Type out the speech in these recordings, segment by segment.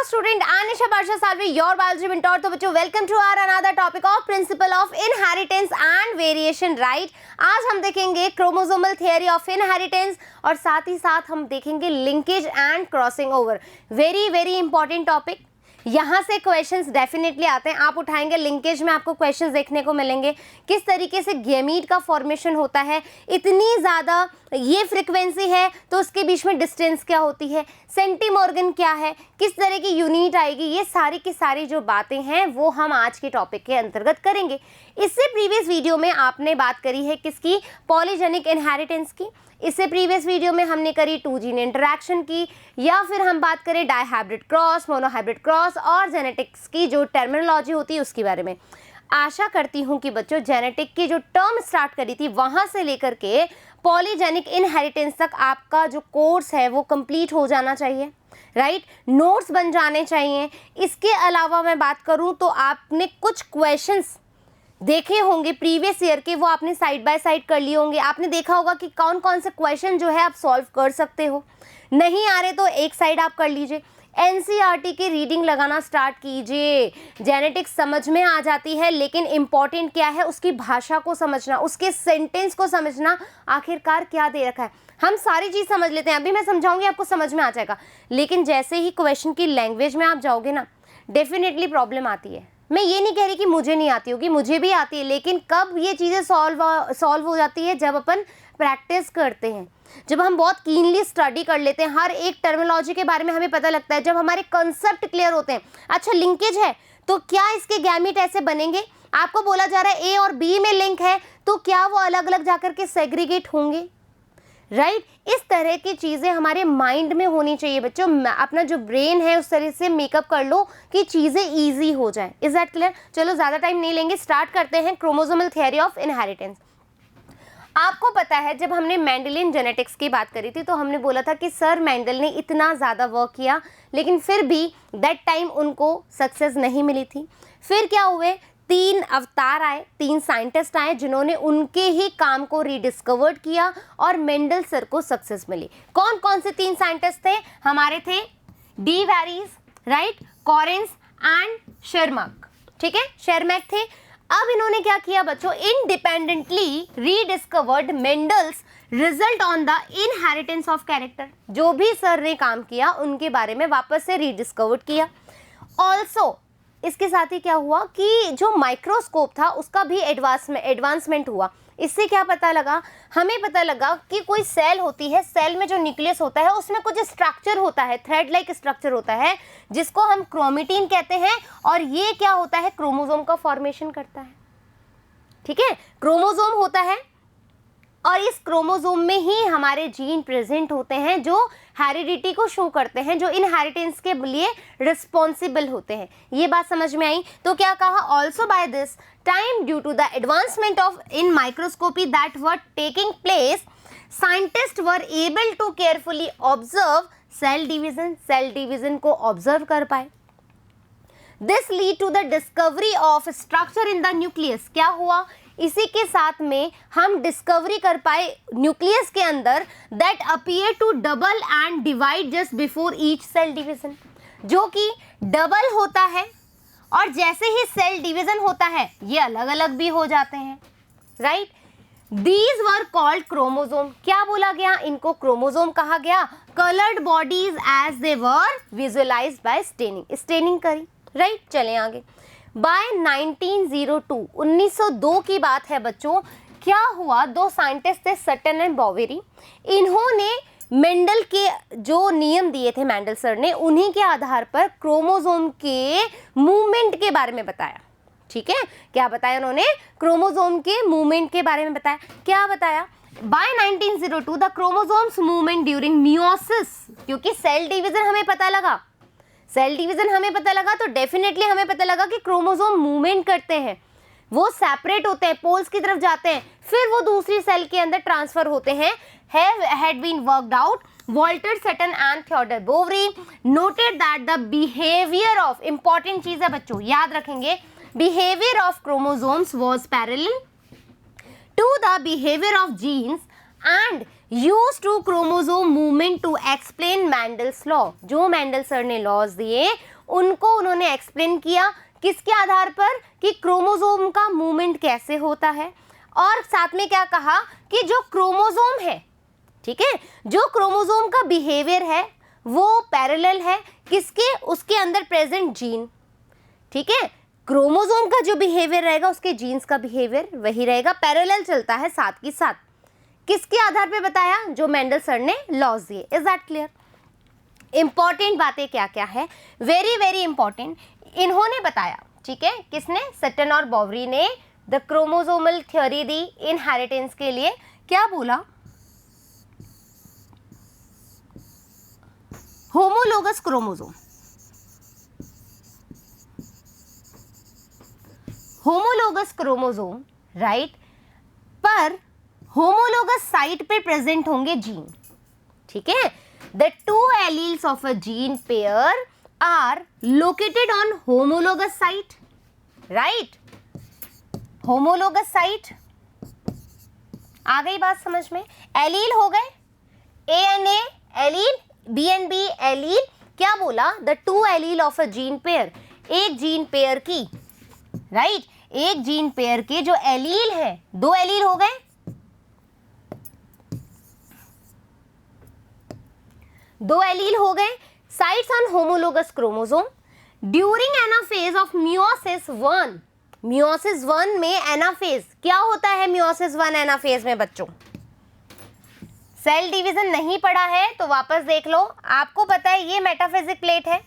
student Anisha Barsha Salvi, your biology mentor. तो बच्चों welcome to our another topic of principle of inheritance and variation, right? आज हम देखेंगे chromosomal theory of inheritance और साथ ही साथ हम देखेंगे linkage and crossing over. Very important topic. यहाँ से क्वेश्चंस डेफिनेटली आते हैं, आप उठाएंगे लिंकेज में आपको क्वेश्चंस देखने को मिलेंगे, किस तरीके से गैमीट का फॉर्मेशन होता है, इतनी ज़्यादा ये फ्रीक्वेंसी है तो उसके बीच में डिस्टेंस क्या होती है, सेंटीमॉर्गन क्या है, किस तरह की यूनिट आएगी, ये सारी की सारी जो बातें हैं वो हम आज के टॉपिक के अंतर्गत करेंगे। इससे प्रीवियस वीडियो में आपने बात करी है किसकी, पॉलीजेनिक इनहेरिटेंस की। इससे प्रीवियस वीडियो में हमने करी 2 जीन इंटरैक्शन की, या फिर हम बात करें डाईहाइब्रिड क्रॉस, मोनोहाइब्रिड क्रॉस और जेनेटिक्स की जो टर्मिनोलॉजी होती है उसके बारे में। आशा करती हूँ कि बच्चों जेनेटिक की जो टर्म स्टार्ट करी थी वहाँ से लेकर के पॉलीजेनिक इनहेरिटेंस तक आपका जो कोर्स है वो कंप्लीट हो जाना चाहिए, राइट? नोट्स बन जाने चाहिए। इसके अलावा मैं बात करूँ तो आपने कुछ क्वेश्चंस देखे होंगे प्रीवियस ईयर के, वो आपने साइड बाय साइड कर लिए होंगे। आपने देखा होगा कि कौन कौन से क्वेश्चन जो है आप सॉल्व कर सकते हो। नहीं आ रहे तो एक साइड आप कर लीजिए, एनसीईआरटी की रीडिंग लगाना स्टार्ट कीजिए। जेनेटिक्स समझ में आ जाती है, लेकिन इम्पॉर्टेंट क्या है उसकी भाषा को समझना, उसके सेंटेंस को समझना, आखिरकार क्या दे रखा है। हम सारी चीज़ समझ लेते हैं, अभी मैं समझाऊंगी आपको समझ में आ जाएगा, लेकिन जैसे ही क्वेश्चन की लैंग्वेज में आप जाओगे ना डेफिनेटली प्रॉब्लम आती है। मैं ये नहीं कह रही कि मुझे नहीं आती होगी, मुझे भी आती है, लेकिन कब ये चीज़ें सॉल्व हो जाती है, जब अपन प्रैक्टिस करते हैं, जब हम बहुत कीनली स्टडी कर लेते हैं, हर एक टर्मिनोलॉजी के बारे में हमें पता लगता है, जब हमारे कंसेप्ट क्लियर होते हैं। अच्छा लिंकेज है तो क्या इसके गैमीट ऐसे बनेंगे, आपको बोला जा रहा है ए और बी में लिंक है तो क्या वो अलग अलग जाकर के सेग्रीगेट होंगे, राइट? इस तरह की चीज़ें हमारे माइंड में होनी चाहिए बच्चों। अपना जो ब्रेन है उस तरह से मेकअप कर लो कि चीज़ें इजी हो जाए। Is that clear? चलो ज़्यादा टाइम नहीं लेंगे, स्टार्ट करते हैं क्रोमोसोमल थियरी ऑफ इनहेरिटेंस। आपको पता है जब हमने मेंडेलियन जेनेटिक्स की बात करी थी तो हमने बोला था कि सर मेंडल ने इतना ज़्यादा वर्क किया लेकिन फिर भी दैट टाइम उनको सक्सेस नहीं मिली थी। फिर क्या हुए, 3 अवतार आए, 3 साइंटिस्ट आए जिन्होंने उनके ही काम को रीडिस्कवर्ड किया और मेंडल सर को सक्सेस मिली। कौन कौन से 3 साइंटिस्ट थे हमारे? थे de Vries, right, Correns and Tschermak, ठीक है, शेरमैक थे। अब इन्होंने क्या किया बच्चों, independently rediscovered Mendel's result on the inheritance of character. जो भी सर ने काम किया उनके बारे में वापस से रीडिस्कवर्ड किया। ऑल्सो इसके साथ ही क्या हुआ कि जो माइक्रोस्कोप था उसका भी एडवांसमेंट हुआ। इससे क्या पता लगा, हमें पता लगा कि कोई सेल होती है, सेल में जो न्यूक्लियस होता है उसमें कुछ स्ट्रक्चर होता है, थ्रेड लाइक स्ट्रक्चर होता है जिसको हम क्रोमेटिन कहते हैं, और ये क्या होता है, क्रोमोसोम का फॉर्मेशन करता है, ठीक है? क्रोमोसोम होता है और इस क्रोमोसोम में ही हमारे जीन प्रेजेंट होते हैं जो हेरिडिटी को शो करते हैं, जो इनहेरिटेंस के लिए रिस्पॉन्सिबल होते हैं। ये बात समझ में आई? तो क्या कहा, also by this time due to the advancement of in microscopy that were taking place, scientist were able to carefully observe cell division को ऑब्जर्व कर पाए। This lead to the discovery of structure in the nucleus. क्या हुआ, इसी के साथ में हम डिस्कवरी कर पाए न्यूक्लियस के अंदर that appear to double and divide just before each cell division, जो कि डबल होता है और जैसे ही सेल डिवीजन होता है ये अलग अलग भी हो जाते हैं, right? These were called chromosome. क्या बोला गया, इनको क्रोमोसोम कहा गया। Coloured bodies as they were visualized by staining करी, राइट? चलें आगे। बाय 1902 की बात है बच्चों। क्या हुआ, 2 साइंटिस्ट थे, सटन एंड बोवेरी। इन्होंने मेंडल के जो नियम दिए थे मेंडल सर ने, उन्हीं के आधार पर क्रोमोसोम के मूवमेंट के बारे में बताया, ठीक है? क्या बताया उन्होंने, क्रोमोसोम के मूवमेंट के बारे में बताया। क्या बताया, by 1902 the chromosomes movement during meiosis, क्योंकि सेल डिवीजन हमें पता लगा तो डेफिनेटली हमें पता लगा कि क्रोमोसोम मूवमेंट करते हैं, वो सेपरेट होते हैं, पोल्स की तरफ जाते हैं, फिर वो दूसरी सेल के अंदर ट्रांसफर होते हैं। Had been worked out, Walter Sutton and Theodor Boveri noted that the behaviour of, important चीज है बच्चों याद रखेंगे, behaviour of chromosomes was parallel to the behaviour of genes and use to chromosome movement to explain Mendel's law. जो Mendel sir ने laws दिए उनको उन्होंने एक्सप्लेन किया, किसके आधार पर, कि क्रोमोसोम का मूवमेंट कैसे होता है। और साथ में क्या कहा कि जो क्रोमोसोम है, ठीक है, जो क्रोमोसोम का बिहेवियर है वो पैरेलल है किसके, उसके अंदर प्रेजेंट जीन, ठीक है। क्रोमोसोम का जो बिहेवियर रहेगा उसके जीन्स का बिहेवियर वही रहेगा, पैरेलल चलता है साथ की साथ। किसके आधार पे बताया, जो मेंडल सर ने लॉज दिए। Is that clear? इंपॉर्टेंट बातें क्या क्या है, वेरी वेरी इंपॉर्टेंट, इन्होंने बताया, ठीक है, किसने, सटन और बॉवरी ने द क्रोमोसोमल थ्योरी दी इनहेरिटेंस के लिए। क्या बोला, homologous chromosome, homologous chromosome, right, पर होमोलोगस साइट पे प्रेजेंट होंगे जीन, ठीक है। The two alleles of a gene pair are located on homologous site, right, homologous site. आ गई बात समझ में? एलील हो गए, A and A allele, B and B allele. क्या बोला, the two allele of a gene pair, एक जीन पेयर की, राइट, एक जीन पेयर के जो एलील है, दो एलील हो गए, दो एलील हो गए, sites on homologous chromosome during anaphase of meiosis 1। Meiosis 1 में एनाफेज क्या होता है, मियोसिस 1 एनाफेज में बच्चों सेल डिवीजन नहीं पढ़ा है तो वापस देख लो, आपको पता है ये मेटाफेजिक प्लेट है,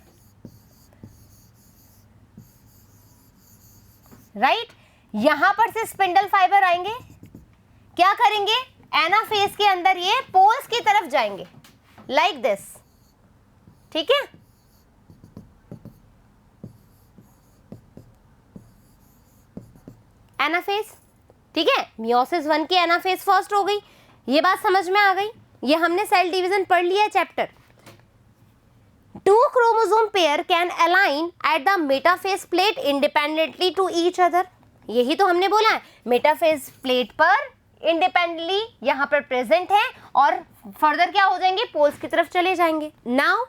राइट, यहां पर से स्पिंडल फाइबर आएंगे, क्या करेंगे, एनाफेज के अंदर ये पोल्स की तरफ जाएंगे, लाइक दिस, ठीक है। एनाफेज, ठीक है, मियोसिस 1 की एनाफेज फर्स्ट हो गई, ये बात समझ में आ गई, ये हमने सेल डिवीजन पढ़ लिया है chapter. Two chromosome pair can align at the metaphase plate independently to each other, यही तो हमने बोला है, मेटाफेज प्लेट पर इंडिपेंडेंटली यहां पर प्रेजेंट है और फर्दर क्या हो जाएंगे, पोल्स की तरफ चले जाएंगे। नाउ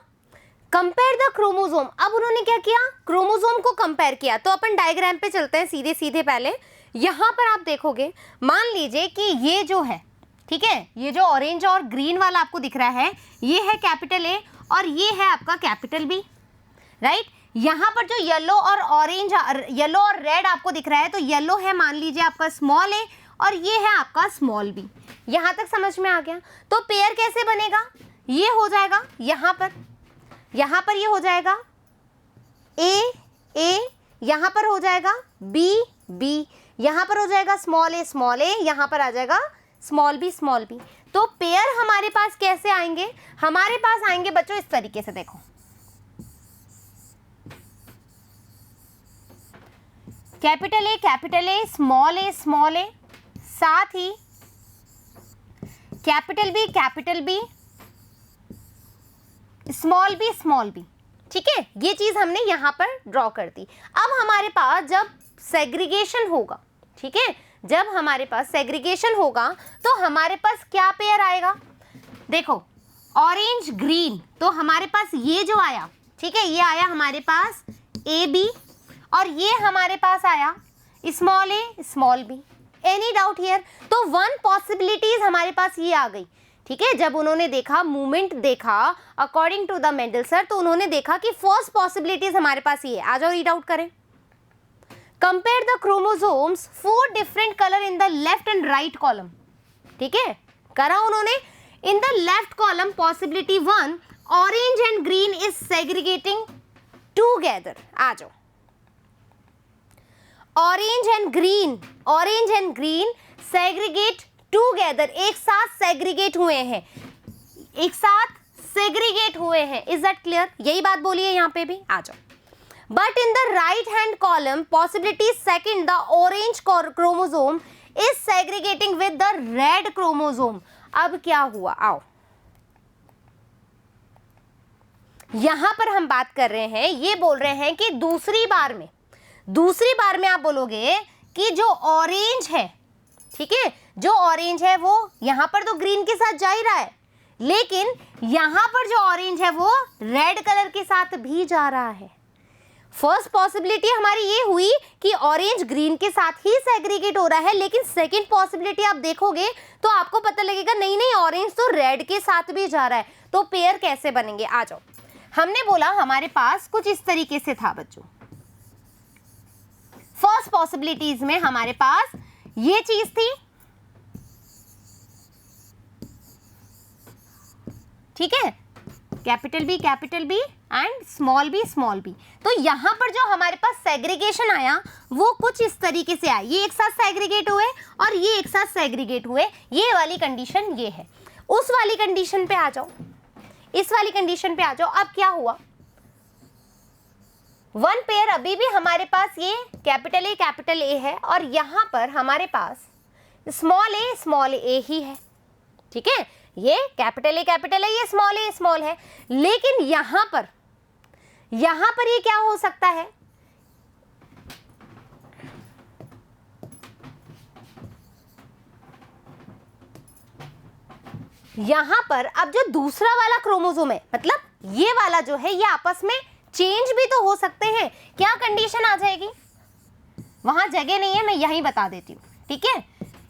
कंपेयर द क्रोमोसोम, अब उन्होंने क्या किया, क्रोमोसोम को कंपेयर किया। तो अपन डायग्राम पे चलते हैं सीधे सीधे, पहले यहां पर आप देखोगे, मान लीजिए कि ये जो है, ठीक है, ये जो ऑरेंज और ग्रीन वाला आपको दिख रहा है, ये है कैपिटल ए और ये है आपका कैपिटल बी, राइट। यहाँ पर जो येलो और ऑरेंज, येलो और रेड आपको दिख रहा है, तो येलो है मान लीजिए आपका स्मॉल ए और ये है आपका स्मॉल बी। यहाँ तक समझ में आ गया? तो पेयर कैसे बनेगा, ये हो जाएगा यहाँ पर ये हो जाएगा ए ए, यहाँ पर हो जाएगा बी बी, यहाँ पर हो जाएगा स्मॉल ए, यहाँ पर आ जाएगा स्मॉल बी। तो पेयर हमारे पास कैसे आएंगे, हमारे पास आएंगे बच्चों इस तरीके से, देखो कैपिटल ए स्मॉल ए, साथ ही कैपिटल बी स्मॉल बी, ठीक है, ये चीज हमने यहां पर ड्रॉ कर दी। अब हमारे पास जब सेग्रीगेशन होगा, ठीक है, जब हमारे पास सेग्रीगेशन होगा तो हमारे पास क्या पेयर आएगा, देखो ऑरेंज ग्रीन, तो हमारे पास ये जो आया, ठीक है, ये आया हमारे पास ए बी और ये हमारे पास आया small A small B. Any doubt here? तो वन पॉसिबिलिटीज हमारे पास ये आ गई, ठीक है। जब उन्होंने देखा, मूवमेंट देखा according to the Mendel sir, तो उन्होंने देखा कि फर्स्ट पॉसिबिलिटीज हमारे पास ये है। आ जाओ रीड आउट करें। Compare the chromosomes 4 different colour in the left and right column, ठीक है, करा उन्होंने। In the left column possibility 1, orange and green is segregating together. आ जाओ, orange and green segregate together, एक साथ सेग्रीगेट हुए हैं, एक साथ सेग्रीगेट हुए हैं। Is that clear? यही बात बोली है यहाँ पे भी। आ जाओ। But in the right hand column possibility second, the orange chromosome is segregating with the red chromosome. अब क्या हुआ, आओ यहां पर हम बात कर रहे हैं, ये बोल रहे हैं कि दूसरी बार में आप बोलोगे कि जो ऑरेंज है, ठीक है, जो ऑरेंज है वो यहाँ पर तो ग्रीन के साथ जा ही रहा है, लेकिन यहाँ पर जो ऑरेंज है वो रेड कलर के साथ भी जा रहा है। फर्स्ट पॉसिबिलिटी हमारी ये हुई कि ऑरेंज ग्रीन के साथ ही सेग्रीगेट हो रहा है, लेकिन सेकंड पॉसिबिलिटी आप देखोगे तो आपको पता लगेगा नहीं नहीं, ऑरेंज तो रेड के साथ भी जा रहा है। तो पेयर कैसे बनेंगे, आ जाओ। हमने बोला हमारे पास कुछ इस तरीके से था बच्चों। फर्स्ट पॉसिबिलिटीज में हमारे पास ये चीज थी, ठीक है, capital B and small B. तो यहां पर जो हमारे पास सेग्रीगेशन आया वो कुछ इस तरीके से आया, ये एक साथ सेग्रीगेट हुए और ये एक साथ सेग्रीगेट हुए, ये वाली कंडीशन ये है। उस वाली कंडीशन पे आ जाओ, इस वाली कंडीशन पे आ जाओ। अब क्या हुआ, वन पेयर अभी भी हमारे पास ये कैपिटल ए है और यहां पर हमारे पास स्मॉल ए ही है, ठीक है। ये कैपिटल ए, ये स्मॉल है, लेकिन यहां पर ये क्या हो सकता है, यहां पर अब जो दूसरा वाला क्रोमोसोम है, मतलब ये वाला जो है, ये आपस में चेंज भी तो हो सकते हैं। क्या कंडीशन आ जाएगी, वहां जगह नहीं है, मैं यहीं बता देती हूं, ठीक है।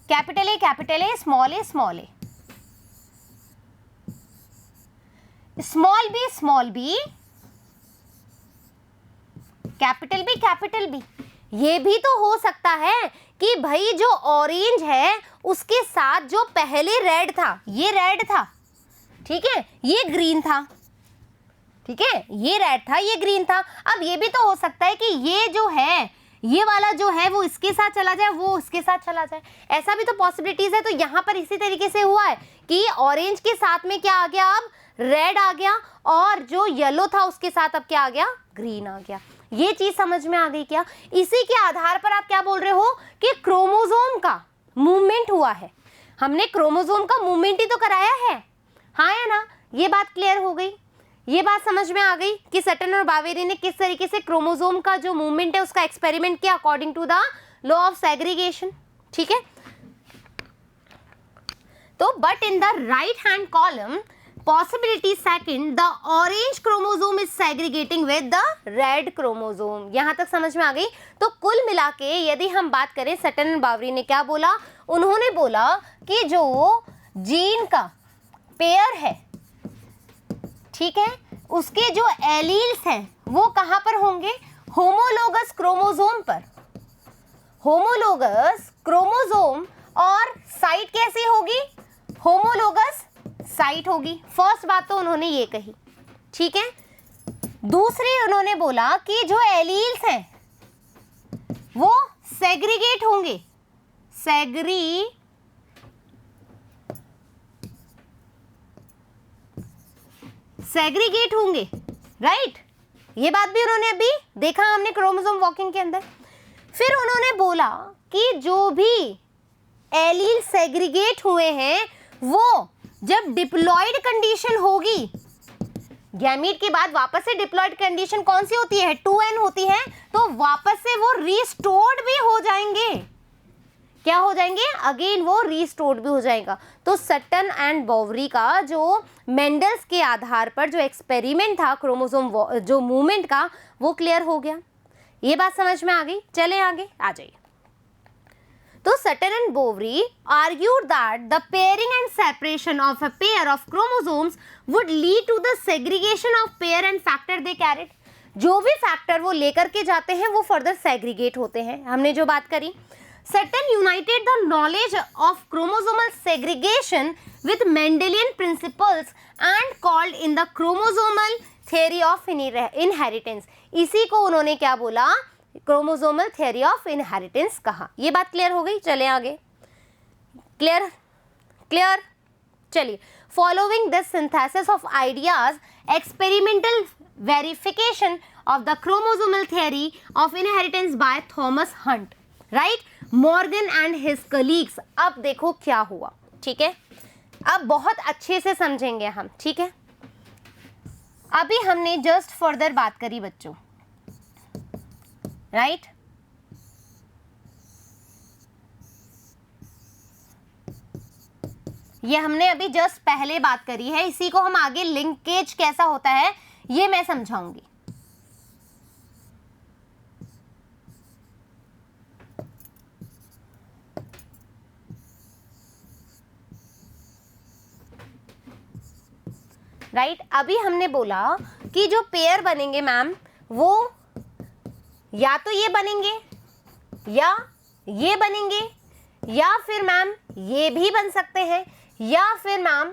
Capital A, small A, small B, capital B. ये भी तो हो सकता है कि भाई जो ऑरेंज है उसके साथ जो पहले रेड था, ये रेड था, ठीक है, ये ग्रीन था, ठीक है, ये रेड था, ये ग्रीन था। अब ये भी तो हो सकता है कि ये जो है, ये वाला जो है वो इसके साथ चला जाए, वो उसके साथ चला जाए, ऐसा भी तो पॉसिबिलिटीज है। तो यहाँ पर इसी तरीके से हुआ है कि ऑरेंज के साथ में क्या आ गया, अब रेड आ गया, और जो येलो था उसके साथ अब क्या आ गया, ग्रीन आ गया। ये चीज समझ में आ गई क्या? इसी के आधार पर आप क्या बोल रहे हो कि क्रोमोसोम का मूवमेंट हुआ है। हमने क्रोमोसोम का मूवमेंट ही तो कराया है, हाँ या ना? ये बात क्लियर हो गई, ये बात समझ में आ गई कि सटन और बावेरी ने किस तरीके से क्रोमोसोम का जो मूवमेंट है उसका एक्सपेरिमेंट किया according to the law of segregation, ठीक है। तो but in the right hand column possibility second, the orange chromosome is segregating with the red chromosome। यहां तक समझ में आ गई? तो कुल मिला के यदि हम बात करें, सटन और बावरी ने क्या बोला? उन्होंने बोला कि जो जीन का पेयर है, ठीक है, उसके जो एलील्स हैं वो कहां पर होंगे? होमोलोगस क्रोमोसोम पर। होमोलोगस क्रोमोसोम और साइट कैसी होगी? होमोलोगस साइट होगी। फर्स्ट बात तो उन्होंने ये कही, ठीक है। दूसरी उन्होंने बोला कि जो एलील्स हैं वो सेग्रीगेट होंगे, सेग्रीगेट होंगे, राइट। ये बात भी उन्होंने अभी देखा हमने क्रोमोसोम वॉकिंग के अंदर। फिर उन्होंने बोला कि जो भी एलील सेग्रीगेट हुए हैं वो जब डिप्लॉयड कंडीशन होगी, गैमीट के बाद वापस से डिप्लॉयड कंडीशन कौन सी होती है? 2n होती है, तो वापस से वो रिस्टोर्ड भी हो जाएंगे। क्या हो जाएंगे? अगेन वो रिस्टोर्ड भी हो जाएगा। तो सटन एंड बावरी का जो मेंडल्स के आधार पर जो एक्सपेरिमेंट था क्रोमोसोम जो मूवमेंट का, वो क्लियर हो गया। ये बात समझ में आ गई? चले आगे आ जाइए। तो Sutton and Boveri argued that the pairing and separation of a pair of chromosomes would lead to the segregation of pair and factor they carried। जो भी फैक्टर वो लेकर के जाते हैं वो फर्दर सेग्रीगेट होते हैं, हमने जो बात करी। Sutton united the knowledge of chromosomal segregation with Mendelian principles and called in the chromosomal theory of inheritance। इसी को उन्होंने क्या बोला? क्रोमोसोमल थ्योरी ऑफ इनहेरिटेंस कहा। ये बात क्लियर हो गई? चले आगे। क्लियर। चलिए, following this synthesis of ideas, experimental verification of the chromosomal theory of inheritance by Thomas Hunt, right, Morgan and his colleagues. अब देखो क्या हुआ, ठीक है। अब बहुत अच्छे से समझेंगे हम, ठीक है। अभी हमने जस्ट फर्दर बात करी बच्चों, राइट। ये हमने अभी जस्ट पहले बात करी है, इसी को हम आगे लिंकेज कैसा होता है ये मैं समझाऊंगी। राइट अभी हमने बोला कि जो पेयर बनेंगे मैम वो या तो ये बनेंगे या ये बनेंगे, या फिर मैम ये भी बन सकते हैं, या फिर मैम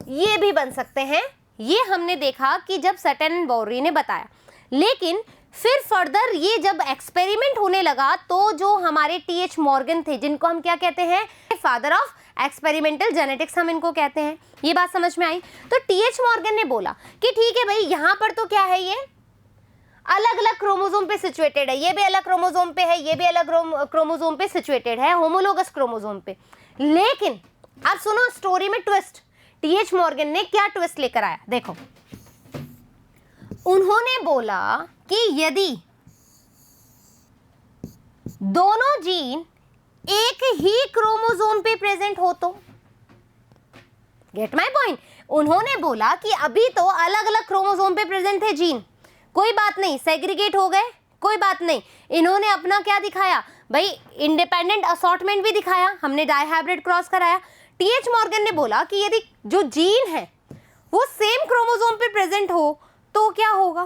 ये भी बन सकते हैं। ये हमने देखा कि जब सटन एंड बोरी ने बताया, लेकिन फिर फर्दर ये जब एक्सपेरिमेंट होने लगा तो जो हमारे टीएच मॉर्गन थे, जिनको हम क्या कहते हैं, फादर ऑफ एक्सपेरिमेंटल जेनेटिक्स हम इनको कहते हैं, ये बात समझ में आई। तो टीएच मॉर्गन ने बोला कि ठीक है भाई, यहाँ पर तो क्या है, ये अलग अलग क्रोमोसोम पे सिचुएटेड है, ये भी अलग क्रोमोसोम पे है, ये भी अलग क्रोमोसोम पे सिचुएटेड है, होमोलोगस क्रोमोसोम पे। लेकिन अब सुनो स्टोरी में ट्विस्ट, टीएच मॉर्गन ने क्या ट्विस्ट लेकर आया, देखो। उन्होंने बोला कि यदि दोनों जीन एक ही क्रोमोसोम पे प्रेजेंट हो तो, गेट माय पॉइंट। उन्होंने बोला कि अभी तो अलग अलग क्रोमोसोम पे प्रेजेंट थे जीन, कोई बात नहीं, सेग्रीगेट हो गए, कोई बात नहीं। इन्होंने अपना क्या दिखाया भाई, इंडिपेंडेंट असॉर्टमेंट भी दिखाया, हमने डायहाइब्रिड क्रॉस कराया। टीएच मॉर्गन ने बोला कि यदि जो जीन है वो सेम क्रोमोसोम पे प्रेजेंट हो तो क्या होगा,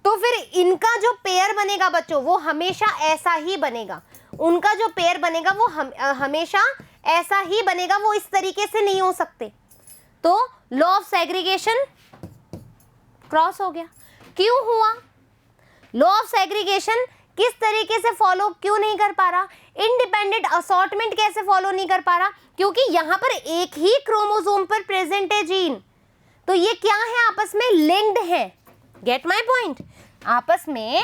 तो फिर इनका जो पेयर बनेगा बच्चों वो हमेशा ऐसा ही बनेगा, उनका जो पेयर बनेगा वो हमेशा ऐसा ही बनेगा, वो इस तरीके से नहीं हो सकते। तो लॉ ऑफ सेग्रीगेशन क्रॉस हो गया। क्यों हुआ? लॉ ऑफ सेग्रीगेशन किस तरीके से फॉलो क्यों नहीं कर पा रहा, इंडिपेंडेंट असॉर्टमेंट कैसे फॉलो नहीं कर पा रहा, क्योंकि यहां पर एक ही क्रोमोसोम पर प्रेजेंट है जीन, तो ये क्या है, आपस में लिंक्ड है। गेट माय पॉइंट, आपस में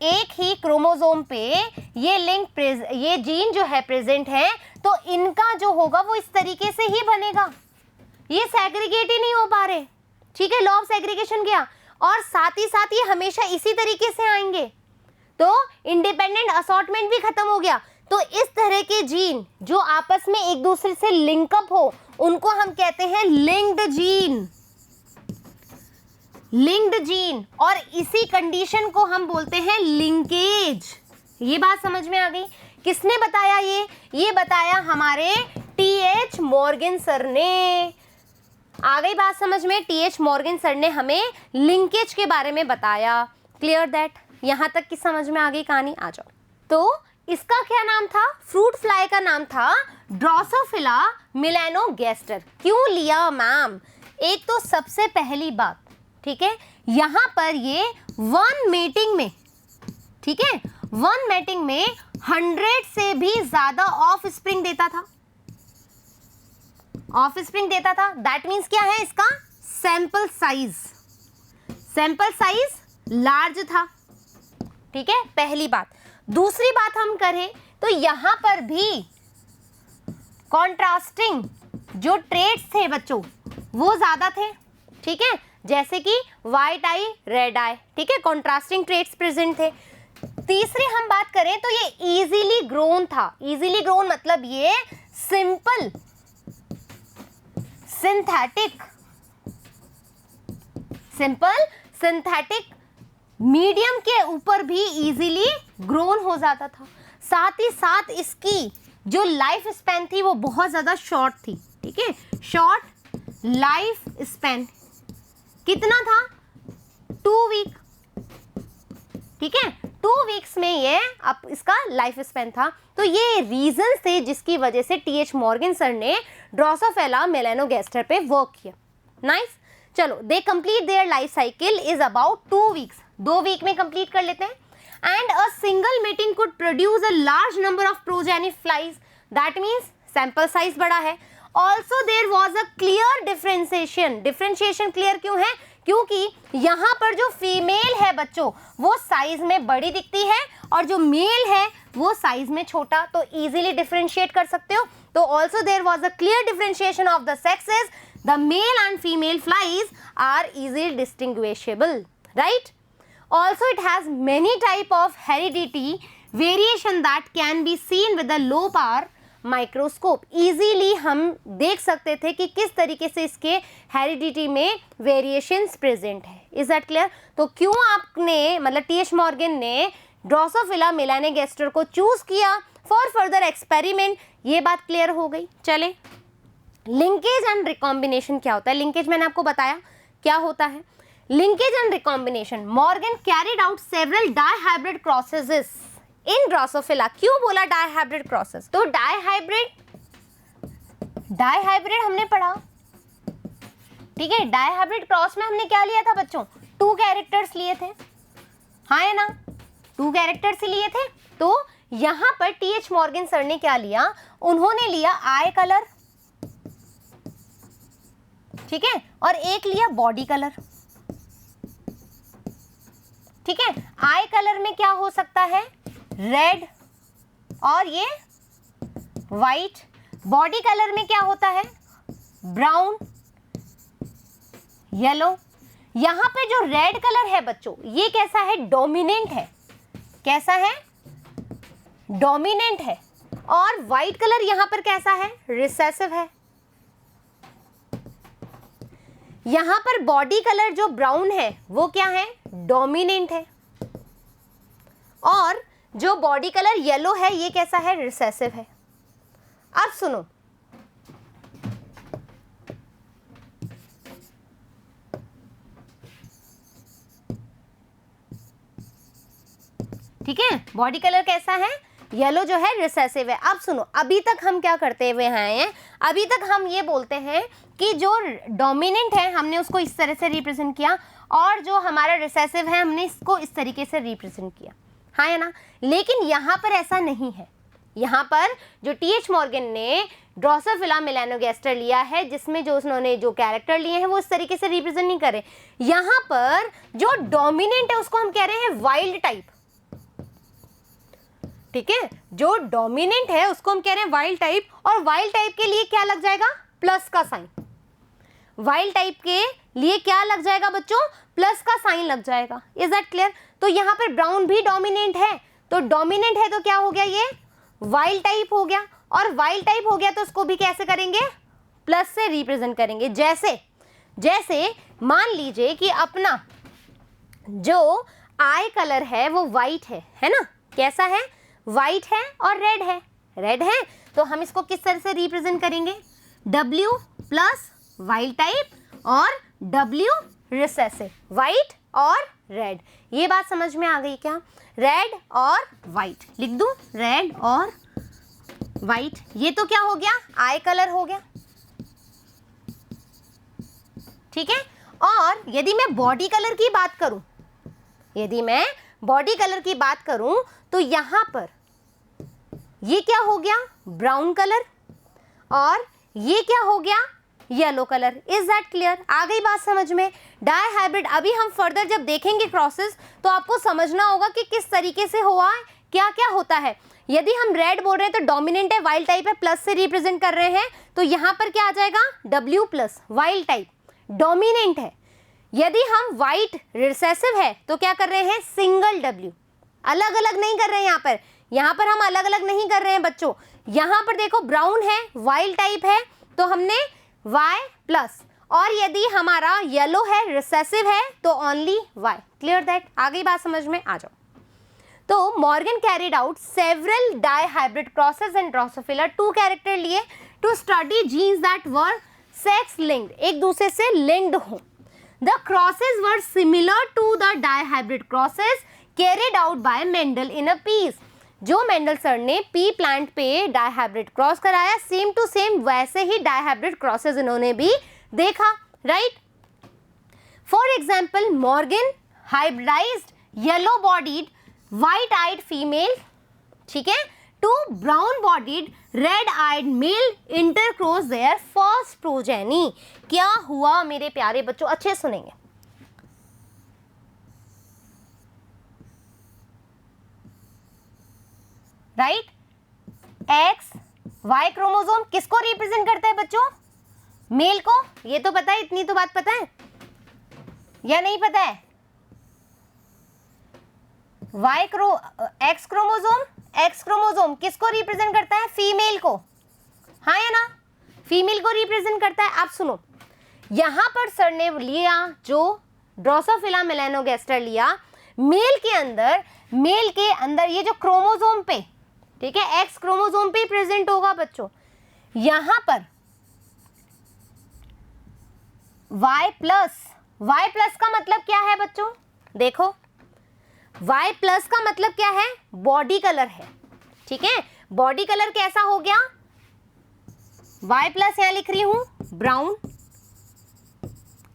एक ही क्रोमोसोम पे ये जीन जो है प्रेजेंट है, तो इनका जो होगा वो इस तरीके से ही बनेगा, ये सेग्रीगेट ही नहीं हो पा रहे। ठीक है, लॉ ऑफ सेग्रीगेशन गया, और साथ ही साथ ये हमेशा इसी तरीके से आएंगे, तो इंडिपेंडेंट असॉर्टमेंट भी खत्म हो गया। तो इस तरह के जीन जो आपस में एक दूसरे से लिंकअप हो उनको हम कहते हैं लिंक्ड जीन, लिंक्ड जीन, और इसी कंडीशन को हम बोलते हैं लिंकेज। ये बात समझ में आ गई? किसने बताया ये बताया हमारे टीएच मॉर्गन सर ने। आ गई बात समझ में? टीएच मॉर्गन सर ने हमें लिंकेज के बारे में बताया। Clear that? यहां तक की समझ में आ गई कहानी? आ जाओ। तो इसका क्या नाम था? फ्रूट फ्लाई का नाम था ड्रोसोफिला मेलानोगैस्टर। क्यों लिया मैम? एक तो सबसे पहली बात, ठीक है, यहां पर ये वन मेटिंग में, ठीक है, वन मेटिंग में 100 से भी ज्यादा ऑफ स्प्रिंग देता था, ऑफ स्प्रिंग देता था। दैट मीन्स क्या है इसका? सैंपल साइज लार्ज था। ठीक है, पहली बात। दूसरी बात हम करें तो यहां पर भी कॉन्ट्रास्टिंग जो ट्रेट्स थे बच्चों वो ज्यादा थे। ठीक है, जैसे कि व्हाइट आई, रेड आई, ठीक है, कॉन्ट्रास्टिंग ट्रेट्स प्रेजेंट थे। तीसरी हम बात करें तो ये इजीली ग्रोन था। इजीली ग्रोन मतलब ये सिंपल सिंथेटिक मीडियम के ऊपर भी इजीली ग्रोन हो जाता था। साथ ही साथ इसकी जो लाइफ स्पैन थी वो बहुत ज्यादा शॉर्ट थी। ठीक है, शॉर्ट लाइफ स्पैन कितना था? 2 वीक। ठीक है, 2 वीक्स में ये अब इसका लाइफ स्पैन था। तो ये रीजन थे जिसकी वजह से टीएच मॉर्गन सर ने ड्रोसोफिला मेलानोगैस्टर पे वर्क किया। नाइस। चलो, they complete their life cycle is about 2 weeks. 2 week में कंप्लीट कर लेते हैं। And a single mating could produce a large number of progeny flies. That means sample size बड़ा है। Also there was a clear differentiation. Differentiation clear क्यों है? क्योंकि यहाँ पर जो फीमेल है बच्चों वो साइज में बड़ी दिखती है और जो मेल है वो साइज में छोटा, तो इजीली डिफरेंशिएट कर सकते हो। तो also there was a clear differentiation of the sexes. The male and female flies are easily distinguishable. right? Also it has many type of heredity variation that can be seen with the low power microscope. Easily हम देख सकते थे कि किस तरीके से इसके heredity में वेरिएशंस प्रेजेंट है. Is that clear? तो क्यों आपने मतलब टी.एच. मॉर्गन ने ड्रोसोफिला मेलानोगास्टर को चूज किया फॉर फर्दर एक्सपेरिमेंट, ये बात क्लियर हो गई. चले, लिंकेज एंड रिकॉम्बिनेशन क्या होता है? लिंकेज मैंने आपको बताया क्या होता है. Linkage and recombination, Morgan carried out several dihybrid crosses in Drosophila. क्यों बोला डाइहाइब्रिड क्रॉसेस? तो डाइहाइब्रिड हमने पढ़ा, ठीक है. डाइहाइब्रिड क्रॉस में हमने क्या लिया था बच्चों? 2 कैरेक्टर्स लिए थे, हाँ है ना, 2 कैरेक्टर्स ही लिए थे. तो यहां पर टी.एच. मॉर्गन सर ने क्या लिया? उन्होंने लिया आई कलर, ठीक है, और एक लिया बॉडी कलर, ठीक है. आई कलर में क्या हो सकता है? रेड और ये वाइट. बॉडी कलर में क्या होता है? Brown, yellow. यहां पे जो रेड कलर है बच्चों, ये कैसा है? डोमिनेंट है. कैसा है? डोमिनेंट है. और वाइट कलर यहां पर कैसा है? रिसेसिव है. यहां पर बॉडी कलर जो ब्राउन है वो क्या है? डोमिनेंट है. और जो बॉडी कलर येलो है ये कैसा है? रिसेसिव है. अब सुनो, ठीक है. बॉडी कलर कैसा है? येलो जो है रिसेसिव है. अब सुनो, अभी तक हम क्या करते हुए हैं? अभी तक हम ये बोलते हैं कि जो डोमिनेंट है हमने उसको इस तरह से रिप्रेजेंट किया और जो हमारा रिसेसिव है हमने इसको इस तरीके से रिप्रेजेंट किया, हाँ है ना. लेकिन यहाँ पर ऐसा नहीं है. यहाँ पर जो टी.एच. मॉर्गन ने ड्रोसोफिला मेलानोगास्टर लिया है, जिसमें जो उन्होंने जो कैरेक्टर लिए हैं वो इस तरीके से रिप्रेजेंट नहीं करे. यहाँ पर जो डोमिनेंट है उसको हम कह रहे हैं वाइल्ड टाइप, ठीक है. जो डोमिनेंट है उसको हम कह रहे हैं वाइल्ड टाइप. और वाइल्ड टाइप के लिए क्या लग जाएगा? प्लस का साइन. वाइल्ड टाइप के लिए क्या लग जाएगा बच्चों? प्लस का साइन लग जाएगा. Is that clear? तो यहाँ पर ब्राउन भी डोमिनेंट है, तो डोमिनेंट है तो क्या हो गया? ये वाइल्ड टाइप हो गया. और वाइल्ड टाइप हो गया तो उसको भी कैसे करेंगे? प्लस से रिप्रेजेंट करेंगे. जैसे मान लीजिए कि अपना जो आई कलर है वो वाइट है ना. कैसा है? वाइट है और रेड है. तो हम इसको किस तरह से रिप्रेजेंट करेंगे? W प्लस वाइल्ड टाइप और W रिसेसिव. वाइट और रेड. ये बात समझ में आ गई क्या? रेड और वाइट लिख दूं, रेड और वाइट. ये तो क्या हो गया? आई कलर हो गया, ठीक है. और यदि मैं बॉडी कलर की बात करूं, तो यहां पर ये क्या हो गया? Brown colour. और ये क्या हो गया? Yellow colour. Is that clear? आ गई बात समझ में? डाइहाइब्रिड अभी हम फर्दर जब देखेंगे क्रॉसेस तो आपको समझना होगा कि किस तरीके से हुआ है, क्या क्या होता है. यदि हम रेड बोल रहे हैं तो डोमिनेंट है, वाइल्ड टाइप है, प्लस से रिप्रेजेंट कर रहे हैं, तो यहाँ पर क्या आ जाएगा? W plus. Wild type dominant है. यदि हम वाइट रिसेसिव है तो क्या कर रहे हैं? Single W. अलग अलग नहीं कर रहे हैं. यहाँ पर हम अलग अलग नहीं कर रहे हैं बच्चों. यहाँ पर देखो ब्राउन है, वाइल्ड टाइप है, तो हमने Y प्लस. और यदि हमारा येलो है, रिसेसिव है, तो ओनली Y. Clear that? आ गई बात समझ में? आ जाओ. तो Morgan carried out several dihybrid crosses in Drosophila. 2 character लिए to study genes that were sex linked, एक दूसरे से लिंक्ड हो. The crosses were similar to the dihybrid crosses carried out by Mendel in a peas. जो Mendel sir ने pea plant पे dihybrid cross कराया, same to same वैसे ही डाइहाइब्रिड क्रॉसेस इन्होंने भी देखा, right. For example Morgan hybridised yellow bodied white eyed female, ठीक है, to brown bodied red eyed male intercross their first progeny. क्या हुआ मेरे प्यारे बच्चों? अच्छे सुनेंगे. राइट. एक्स वाई क्रोमोसोम किसको रिप्रेजेंट करता है बच्चों? मेल को. ये तो पता है, इतनी तो बात पता है या नहीं पता है? एक्स क्रोमोजोम किसको रिप्रेजेंट करता है? फीमेल को, हाँ या ना? फीमेल को रिप्रेजेंट करता है। आप सुनो, यहां पर सर ने लिया जो ड्रोसोफिला मेलानोगास्टर लिया, मेल के अंदर ये जो क्रोमोजोम पे, ठीक है, एक्स क्रोमोजोम पे प्रेजेंट होगा बच्चों। यहां पर Y प्लस का मतलब क्या है बच्चों? देखो, Y प्लस का मतलब क्या है? बॉडी कलर है, ठीक है। बॉडी कलर कैसा हो गया? Y प्लस यहां लिख रही हूं ब्राउन,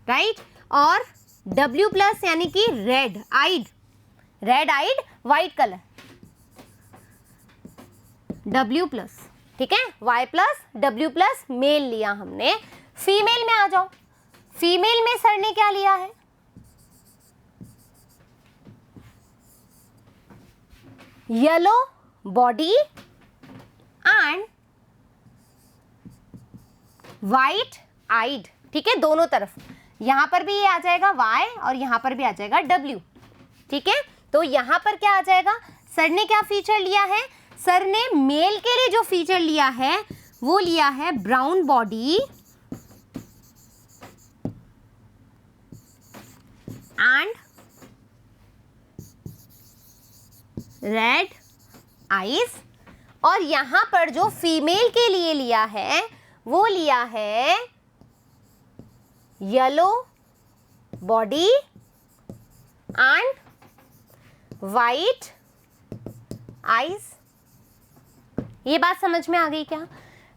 राइट, और W प्लस यानी कि red eyed white colour, W plus, ठीक है। Y plus W plus male लिया हमने। फीमेल में आ जाओ, फीमेल में सर ने क्या लिया है? येलो बॉडी एंड व्हाइट आइड, ठीक है, दोनों तरफ। यहां पर भी ये आ जाएगा Y और यहां पर भी आ जाएगा W, ठीक है। तो यहां पर क्या आ जाएगा? सर ने क्या फीचर लिया है? सर ने मेल के लिए जो फीचर लिया है वो लिया है brown body and red eyes, और यहां पर जो फीमेल के लिए लिया है वो लिया है yellow body and white eyes. ये बात समझ में आ गई क्या?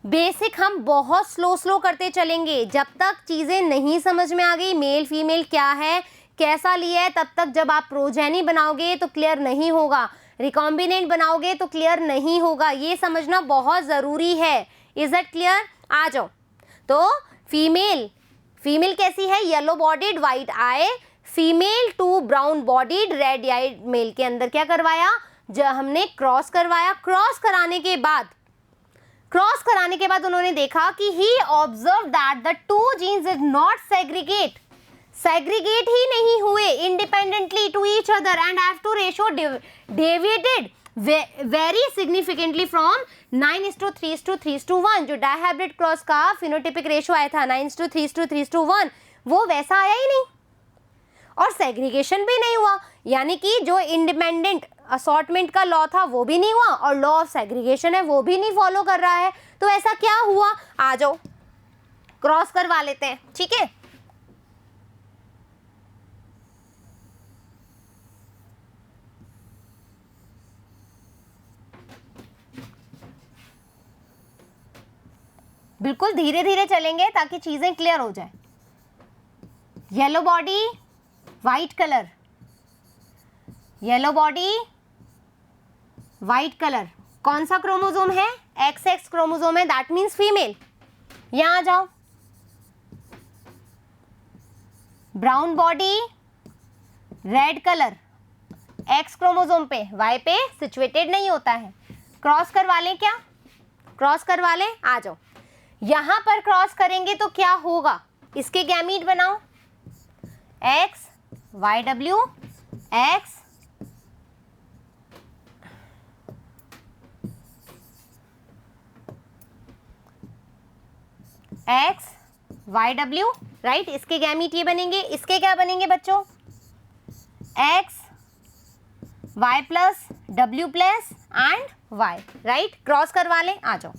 बेसिक हम बहुत स्लो करते चलेंगे जब तक चीजें नहीं समझ में आ गई, मेल फीमेल क्या है, कैसा लिया है, तब तक जब आप प्रोजेनी बनाओगे तो क्लियर नहीं होगा, रिकॉम्बिनेंट बनाओगे तो क्लियर नहीं होगा। ये समझना बहुत ज़रूरी है। Is that clear? आ जाओ। तो फीमेल कैसी है? Yellow bodied white eye, female to brown bodied red eyed male के अंदर क्या करवाया? जब हमने क्रॉस करवाया। क्रॉस कराने के बाद उन्होंने देखा कि he observe that the two genes is not segregate ही नहीं हुए independently to each other and have to ratio deviated very significantly from 9:3:3:1। जो डायहाइब्रिड क्रॉस का फिनोटिपिक रेशियो आया था 9:3:3:1, वो वैसा आया ही नहीं और सेग्रीगेशन भी नहीं हुआ, यानी कि जो इंडिपेंडेंट असॉर्टमेंट का लॉ था वो भी नहीं हुआ और लॉ ऑफ सेग्रीगेशन है वो भी नहीं फॉलो कर रहा है। तो ऐसा क्या हुआ? आ जाओ क्रॉस करवा लेते हैं, ठीक है। बिल्कुल धीरे धीरे चलेंगे ताकि चीजें क्लियर हो जाए। Yellow body white colour, yellow body white colour, कौन सा क्रोमोसोम है? XX क्रोमोसोम है, दैट मीन्स फीमेल। यहां आ जाओ, brown body red colour, X chromosome पे, Y पे सिचुएटेड नहीं होता है। क्रॉस करवा लें क्या? क्रॉस करवा लें, आ जाओ। यहां पर क्रॉस करेंगे तो क्या होगा? इसके गैमीट बनाओ, X YW X YW, right. इसके गैमीट ये बनेंगे, इसके क्या बनेंगे बच्चों? X Y plus W plus and Y, right. Cross करवा लें, आ जाओ।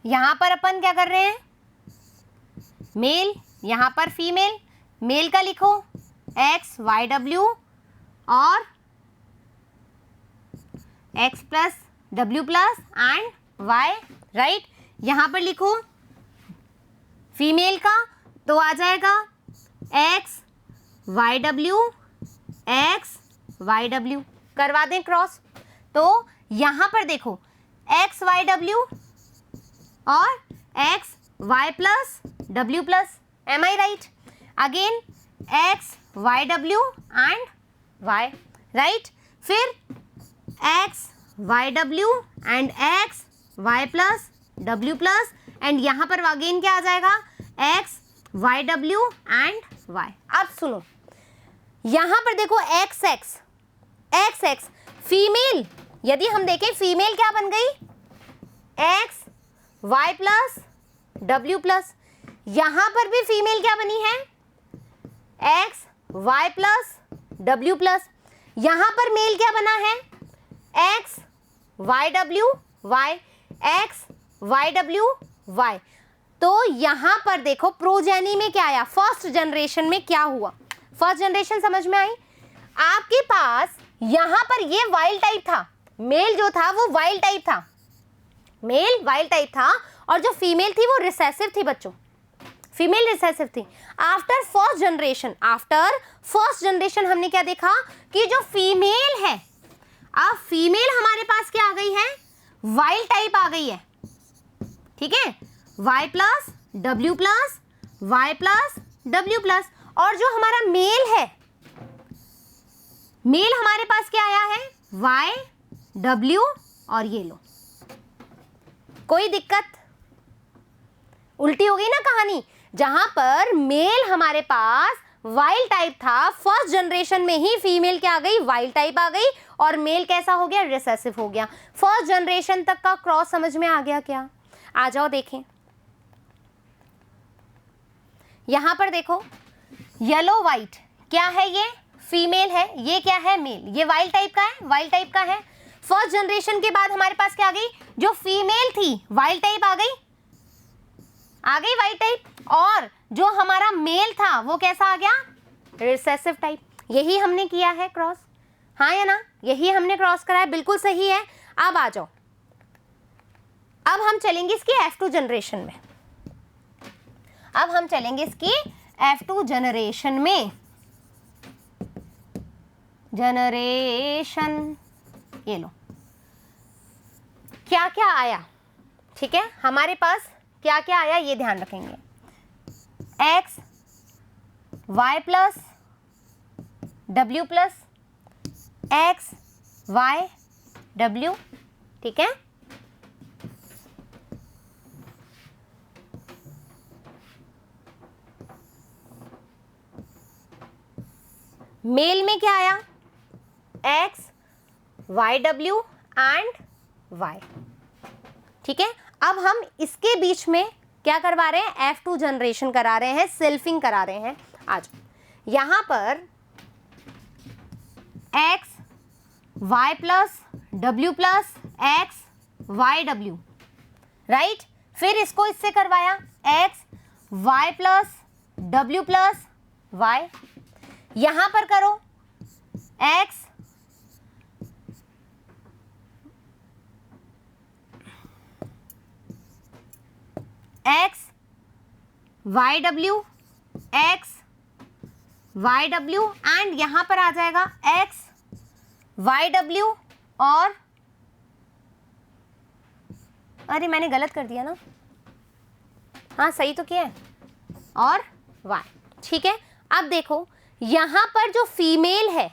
यहां पर अपन क्या कर रहे हैं? मेल, यहां पर फीमेल। मेल का लिखो X YW और X plus W plus and Y, right. यहां पर लिखो फीमेल का, तो आ जाएगा X YW X YW। करवा दें क्रॉस। तो यहां पर देखो X YW और X Y plus W plus, am I right? Again X YW and Y, right. फिर X YW एंड X Y plus W plus, and यहां पर अगेन क्या आ जाएगा? X YW and Y। अब सुनो, यहां पर देखो XX फीमेल, यदि हम देखें फीमेल क्या बन गई, X Y plus W plus, यहां पर भी फीमेल क्या बनी है, X Y plus W plus, यहां पर मेल क्या बना है, X Y W Y, X Y W Y। तो यहां पर देखो प्रोजेनी में क्या आया, फर्स्ट जनरेशन में क्या हुआ, फर्स्ट जनरेशन समझ में आई। आपके पास यहां पर ये वाइल्ड टाइप था, मेल जो था वो वाइल्ड टाइप था, मेल वाइल्ड टाइप था, और जो फीमेल थी वो रिसेसिव थी बच्चों, फीमेल रिसेसिव थी। आफ्टर फर्स्ट जनरेशन हमने क्या देखा कि जो फीमेल है, अब फीमेल हमारे पास क्या आ गई है, वाइल्ड टाइप आ गई है, ठीक है, Y plus W plus Y plus W plus, और जो हमारा मेल है, मेल हमारे पास क्या आया है, Y W, और ये लो, कोई दिक्कत, उल्टी हो गई ना कहानी, जहां पर मेल हमारे पास वाइल्ड टाइप था, फर्स्ट जनरेशन में ही फीमेल क्या आ गई, वाइल्ड टाइप आ गई, और मेल कैसा हो गया, रिसेसिव हो गया। फर्स्ट जनरेशन तक का क्रॉस समझ में आ गया क्या, आ जाओ देखें। यहां पर देखो येलो वाइट क्या है, ये फीमेल है, ये क्या है, मेल, ये वाइल्ड टाइप का है, वाइल्ड टाइप का है। फर्स्ट जनरेशन के बाद हमारे पास क्या आ गई, जो फीमेल थी वाइल्ड टाइप आ गई वाइल्ड टाइप, और जो हमारा मेल था वो कैसा आ गया, रिसेसिव टाइप। यही हमने किया है क्रॉस, हाँ या ना, यही हमने क्रॉस करा है, बिल्कुल सही है। अब आ जाओ, अब हम चलेंगे इसकी F2 जनरेशन में, अब हम चलेंगे इसकी F2 जनरेशन में, जनरेशन, ये लो क्या क्या आया, ठीक है, हमारे पास क्या क्या आया ये ध्यान रखेंगे, X Y plus W plus X Y W, ठीक है। मेल में क्या आया, X Y W and Y, ठीक है। अब हम इसके बीच में क्या करवा रहे हैं, F2 जनरेशन करा रहे हैं, सेल्फिंग करा रहे हैं। आज यहां पर X Y plus W plus X Y W, right, फिर इसको इससे करवाया X Y plus W plus Y, यहां पर करो X Y W X Y W, and यहां पर आ जाएगा X Y W, और अरे मैंने गलत कर दिया ना, हाँ सही तो किया है, और Y, ठीक है। अब देखो यहां पर जो फीमेल है,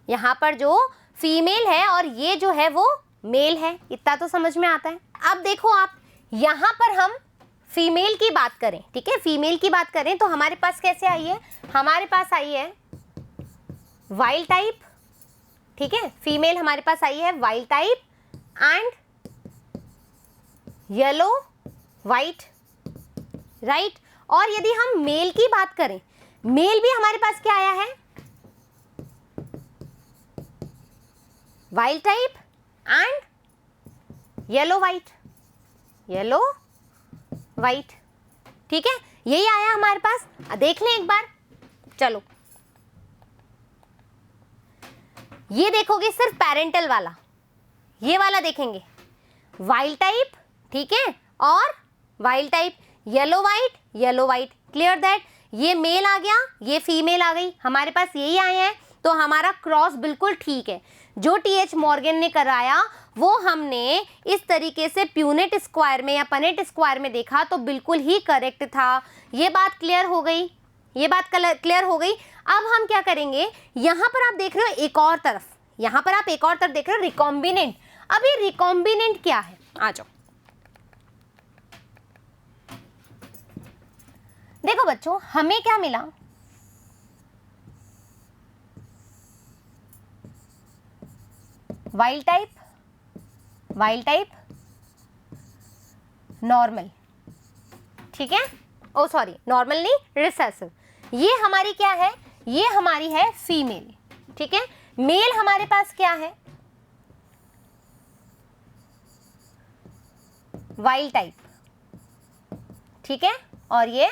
यहां पर जो फीमेल है और ये जो है वो मेल है, इतना तो समझ में आता है। अब देखो आप यहां पर हम फीमेल की बात करें, ठीक है, फीमेल की बात करें तो हमारे पास कैसे आई है, हमारे पास आई है वाइल्ड टाइप, ठीक है, फीमेल हमारे पास आई है wild type and yellow white, right. और यदि हम मेल की बात करें, मेल भी हमारे पास क्या आया है, wild type and yellow white, yellow white, ठीक है, यही आया हमारे पास। देख लें एक बार, चलो ये देखोगे सिर्फ पेरेंटल वाला, ये वाला देखेंगे वाइल्ड टाइप, ठीक है, और wild type, yellow white, clear that, ये मेल आ गया, ये फीमेल आ गई, हमारे पास यही आए हैं, तो हमारा क्रॉस बिल्कुल ठीक है। जो टीएच मॉर्गन ने कराया वो हमने इस तरीके से प्यूनेट स्क्वायर में या पनेट स्क्वायर में देखा तो बिल्कुल ही करेक्ट था। ये बात क्लियर हो गई, ये बात क्लियर हो गई। अब हम क्या करेंगे, यहाँ पर आप देख रहे हो एक और तरफ, यहाँ पर आप एक और तरफ देख रहे हो रिकॉम्बिनेंट। अब ये रिकॉम्बिनेंट क्या है, आ जाओ। देखो बच्चों, हमें क्या मिला, वाइल्ड टाइप, नॉर्मल, ठीक है, ओ सॉरी नॉर्मल नहीं, रिसेसिव। ये हमारी क्या है, ये हमारी है फीमेल, ठीक है। मेल हमारे पास क्या है, वाइल्ड टाइप, ठीक है, और ये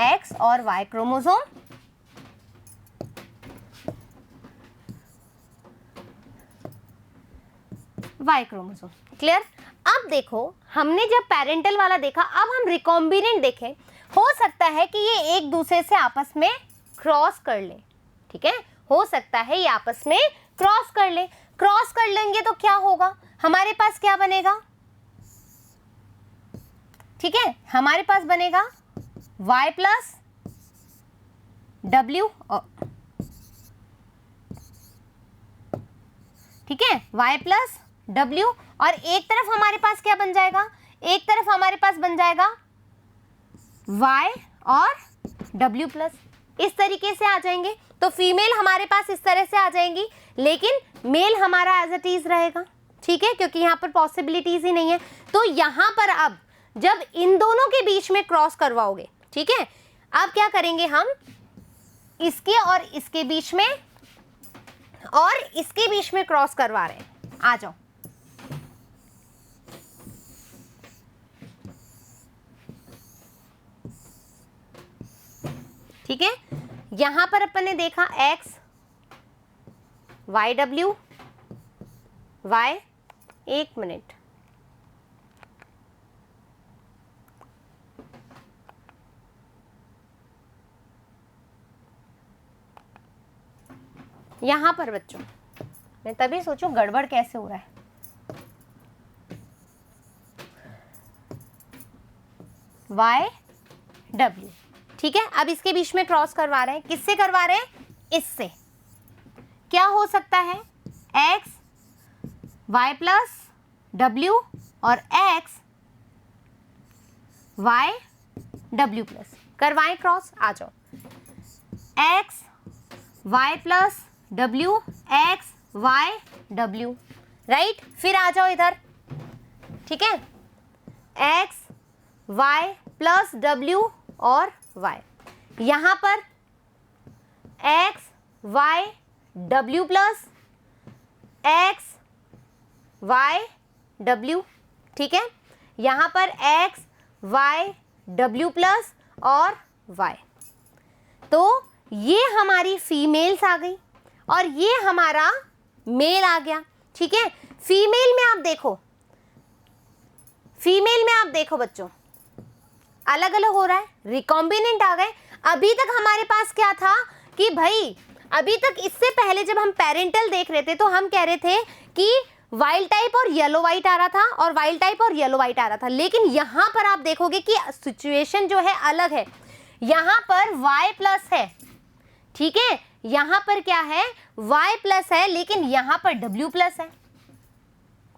एक्स और Y chromosome, Y chromosome, clear. अब देखो, हमने जब पेरेंटल वाला देखा, अब हम रिकॉम्बिनेंट देखें। हो सकता है कि ये एक दूसरे से आपस में क्रॉस कर ले, ठीक है, हो सकता है ये आपस में क्रॉस कर ले। क्रॉस कर लेंगे तो क्या होगा, हमारे पास क्या बनेगा, ठीक है, हमारे पास बनेगा y प्लस W, ठीक है, y प्लस W, और एक तरफ हमारे पास क्या बन जाएगा, एक तरफ हमारे पास बन जाएगा y और W प्लस, इस तरीके से आ जाएंगे। तो फीमेल हमारे पास इस तरह से आ जाएंगी, लेकिन मेल हमारा एज इट इज रहेगा, ठीक है, क्योंकि यहाँ पर पॉसिबिलिटीज ही नहीं है। तो यहाँ पर अब जब इन दोनों के बीच में क्रॉस करवाओगे, ठीक है, अब क्या करेंगे हम, इसके और इसके बीच में और इसके बीच में क्रॉस करवा रहे हैं। आ जाओ, ठीक है, यहां पर अपन ने देखा एक्स वाई डब्ल्यू वाई, एक मिनट, यहां पर बच्चों मैं तभी सोचूं गड़बड़ कैसे हो रहा है। वाई डब्ल्यू, ठीक है, अब इसके बीच में क्रॉस करवा रहे हैं, किससे करवा रहे हैं, इससे। क्या हो सकता है, एक्स वाई प्लस डब्ल्यू और एक्स वाई डब्ल्यू प्लस, करवाएं क्रॉस, आ जाओ, X Y plus W X Y W, right. फिर आ जाओ इधर, ठीक है, एक्स वाई प्लस डब्ल्यू और y, यहां पर x y w plus x y w, ठीक है, यहां पर x y w प्लस और y। तो ये हमारी फीमेल्स आ गई और ये हमारा मेल आ गया, ठीक है। फीमेल में आप देखो बच्चों, अलग अलग हो रहा है, रिकॉम्बिनेंट आ गए। अभी तक हमारे पास क्या था कि भाई, अभी तक इससे पहले जब हम पेरेंटल देख रहे थे तो हम कह रहे थे कि वाइल्ड टाइप और येलो वाइट आ रहा था और वाइल्ड टाइप और येलो वाइट आ रहा था, लेकिन यहां पर आप देखोगे कि सिचुएशन जो है अलग है। यहां पर y प्लस है, ठीक है, यहां पर क्या है, y प्लस है, लेकिन यहां पर w प्लस है,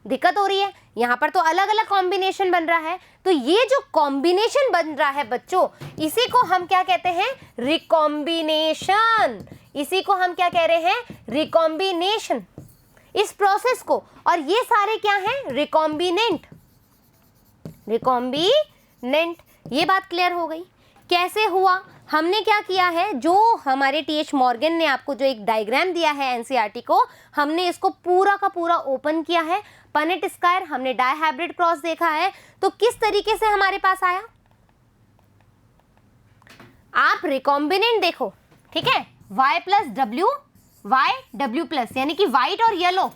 दिक्कत हो रही है। यहां पर तो अलग अलग कॉम्बिनेशन बन रहा है, तो ये जो कॉम्बिनेशन बन रहा है बच्चों, इसी को हम क्या कहते हैं, रिकॉम्बिनेशन। इसी को हम क्या कह रहे हैं, रिकॉम्बिनेशन, इस प्रोसेस को। और ये सारे क्या हैं, रिकॉम्बिनेंट। ये बात क्लियर हो गई। कैसे हुआ, हमने क्या किया है, जो हमारे टीएच मॉर्गन ने आपको जो एक डायग्राम दिया है एनसीईआरटी को, हमने इसको पूरा का पूरा ओपन किया है। पनेट स्क्वायर, हमने डायहाइब्रिड क्रॉस देखा है, तो किस तरीके से हमारे पास आया, आप रिकॉम्बिनेंट देखो, ठीक है, y plus W Y W plus, यानी कि व्हाइट और येलो,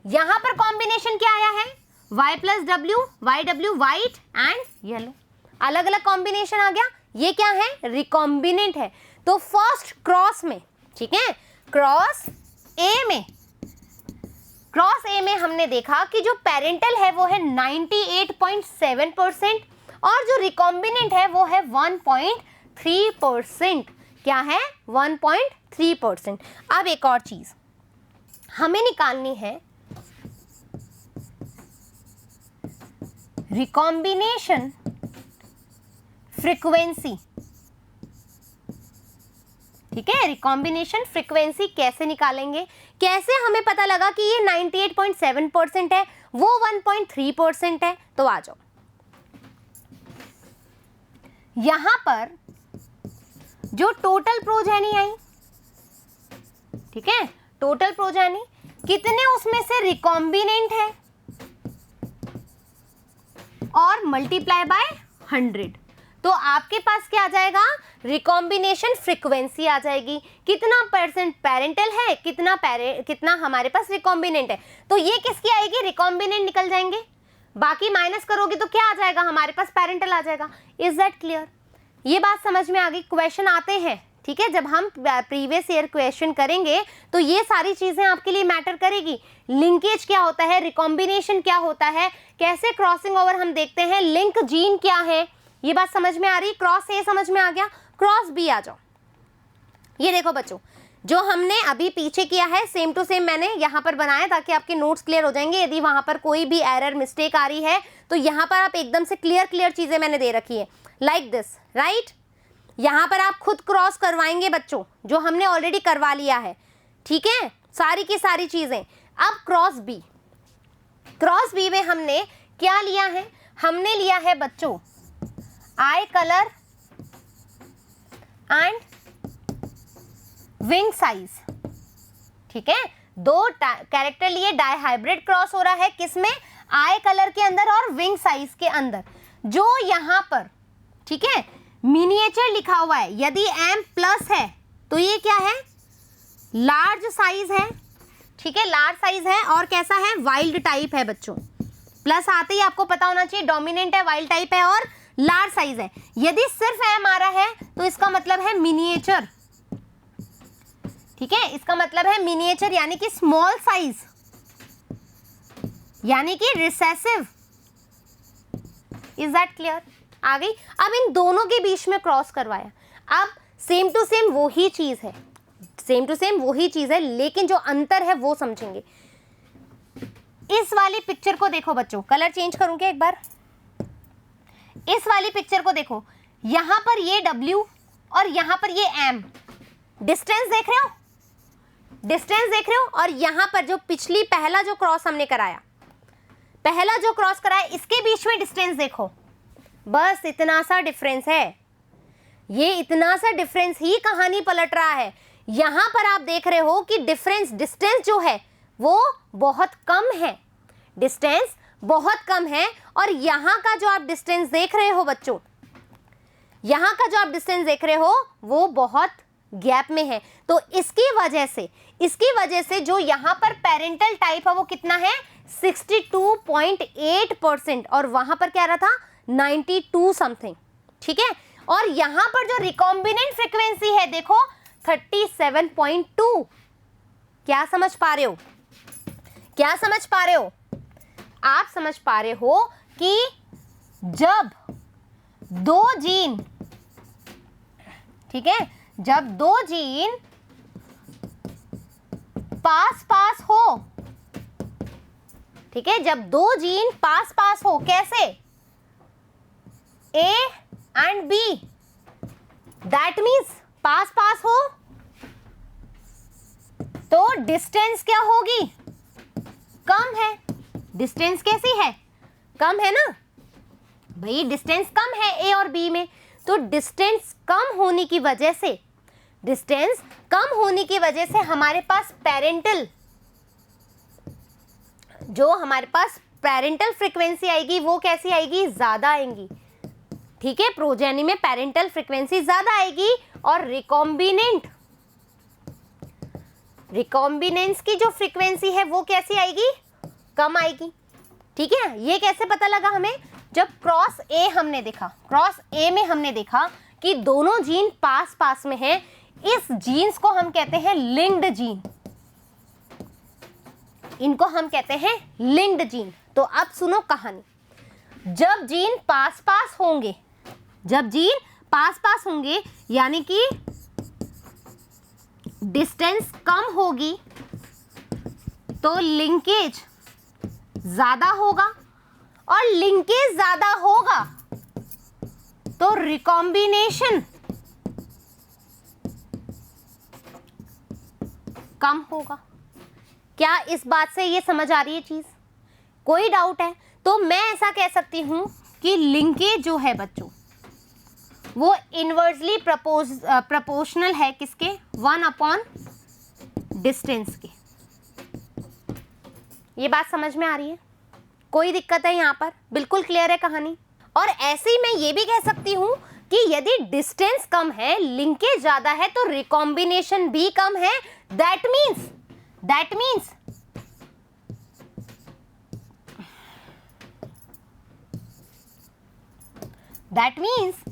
यहां पर कॉम्बिनेशन क्या आया है, y plus W Y W, white and yellow, अलग अलग कॉम्बिनेशन आ गया। ये क्या है, रिकॉम्बिनेंट है। तो फर्स्ट क्रॉस में, ठीक है, क्रॉस ए में हमने देखा कि जो पेरेंटल है वो है 98.7% और जो रिकॉम्बिनेंट है वो है 1.3%। क्या है, 1.3%। अब एक और चीज हमें निकालनी है, रिकॉम्बिनेशन फ्रीक्वेंसी, ठीक है, रिकॉम्बिनेशन फ्रीक्वेंसी कैसे निकालेंगे, कैसे हमें पता लगा कि ये 98.7% है, वो 1.3% है। तो आ जाओ, यहां पर जो टोटल प्रोजेनी आई, ठीक है, टोटल प्रोजेनी कितने उसमें से रिकॉम्बिनेंट है और मल्टीप्लाई बाय 100, तो आपके पास क्या आ जाएगा, रिकॉम्बिनेशन फ्रीक्वेंसी आ जाएगी। कितना परसेंट पेरेंटल है, कितना हमारे पास रिकॉम्बिनेंट है, तो ये किसकी आएगी, रिकॉम्बिनेंट निकल जाएंगे। बाकी माइनस करोगे तो क्या आ जाएगा, हमारे पास पेरेंटल आ जाएगा। Is that clear? ये बात समझ में आ गई? क्वेश्चन आते हैं, ठीक है, जब हम प्रीवियस ईयर क्वेश्चन करेंगे तो ये सारी चीजें आपके लिए मैटर करेगी। लिंकेज क्या होता है, रिकॉम्बिनेशन क्या होता है, कैसे क्रॉसिंग ओवर हम देखते हैं, लिंक जीन क्या है, ये बात समझ में आ रही। क्रॉस ए समझ में आ गया, क्रॉस बी आ जाओ। ये देखो बच्चों, जो हमने अभी पीछे किया है सेम टू सेम मैंने यहाँ पर बनाया ताकि आपके नोट्स क्लियर हो जाएंगे। यदि वहां पर कोई भी एरर मिस्टेक आ रही है तो यहाँ पर आप एकदम से क्लियर चीजें मैंने दे रखी है, लाइक दिस, राइट। यहाँ पर आप खुद क्रॉस करवाएंगे बच्चों, जो हमने ऑलरेडी करवा लिया है, ठीक है, सारी की सारी चीजें। अब क्रॉस बी में हमने क्या लिया है, हमने लिया है बच्चों आई कलर एंड विंग साइज, ठीक है, दो कैरेक्टर लिए, डाइहाइब्रिड क्रॉस हो रहा है किसमें, आई कलर के अंदर और विंग साइज के अंदर। जो यहां पर, ठीक है, मिनिएचर लिखा हुआ है, यदि m प्लस है तो ये क्या है, लार्ज साइज है, ठीक है, लार्ज साइज है और कैसा है, वाइल्ड टाइप है बच्चों। प्लस आते ही आपको पता होना चाहिए डोमिनेंट है, वाइल्ड टाइप है और लार्ज साइज है। यदि सिर्फ m आ रहा है तो इसका मतलब है मिनिएचर, ठीक है, इसका मतलब है मिनिएचर यानी कि स्मॉल साइज, यानी कि रिसेसिव। Is that clear? आ गई। अब इन दोनों के बीच में क्रॉस करवाया, अब सेम टू सेम वही चीज है, सेम टू सेम वही चीज है, लेकिन जो अंतर है वो समझेंगे। इस वाली पिक्चर को देखो बच्चों, कलर चेंज करूंगी एक बार। इस वाली पिक्चर को देखो, यहां पर ये W और यहां पर ये M, डिस्टेंस देख रहे हो, डिस्टेंस देख रहे हो, और यहां पर जो पिछली पहला जो क्रॉस हमने कराया, पहला जो क्रॉस कराया, इसके बीच में डिस्टेंस देखो, बस इतना सा डिफरेंस है। ये इतना सा डिफरेंस ही कहानी पलट रहा है। यहां पर आप देख रहे हो कि डिस्टेंस जो है वो बहुत कम है, डिस्टेंस बहुत कम है, और यहां का जो आप डिस्टेंस देख रहे हो बच्चों, यहां का जो आप डिस्टेंस देख रहे हो वो बहुत गैप में है। तो इसकी वजह से जो यहां पर पेरेंटल टाइप है वो कितना है, 62.8%, और वहां पर क्या रहा था, 92 समथिंग, ठीक है। और यहां पर जो रिकॉम्बिनेंट फ्रीक्वेंसी है देखो 37.2। क्या समझ पा रहे हो, क्या समझ पा रहे हो? आप समझ पा रहे हो कि जब दो जीन, ठीक है, जब दो जीन पास हो, ठीक है, जब दो जीन पास हो, कैसे, A and B, that means पास हो तो डिस्टेंस क्या होगी, कम है। डिस्टेंस कैसी है, कम है ना भाई, डिस्टेंस कम है A और B में, तो डिस्टेंस कम होने की वजह से हमारे पास पेरेंटल फ्रीक्वेंसी आएगी वो कैसी आएगी, ज्यादा आएगी, ठीक है, प्रोजेनी में पेरेंटल फ्रीक्वेंसी ज्यादा आएगी, और रिकॉम्बिनेंस की जो फ्रीक्वेंसी है वो कैसी आएगी, कम आएगी, ठीक है। ये कैसे पता लगा हमें, जब क्रॉस ए में हमने देखा कि दोनों जीन पास में हैं, इस जीन्स को हम कहते हैं लिंक्ड जीन, इनको हम कहते हैं लिंक्ड जीन। तो अब सुनो कहानी, जब जीन पास होंगे यानी कि डिस्टेंस कम होगी तो लिंकेज ज्यादा होगा, और लिंकेज ज्यादा होगा तो रिकॉम्बिनेशन कम होगा। क्या इस बात से ये समझ आ रही है चीज? कोई डाउट है? तो मैं ऐसा कह सकती हूं कि लिंकेज जो है बच्चों वो इनवर्सली प्रोपोर्शनल है किसके? 1 डिस्टेंस के। ये बात समझ में आ रही है? कोई दिक्कत है यहाँ पर? बिल्कुल क्लियर है कहानी। और ऐसे ही मैं ये भी कह सकती हूँ कि यदि डिस्टेंस कम है, लिंकेज ज्यादा है, तो रिकॉम्बिनेशन भी कम है। दैट मीन्स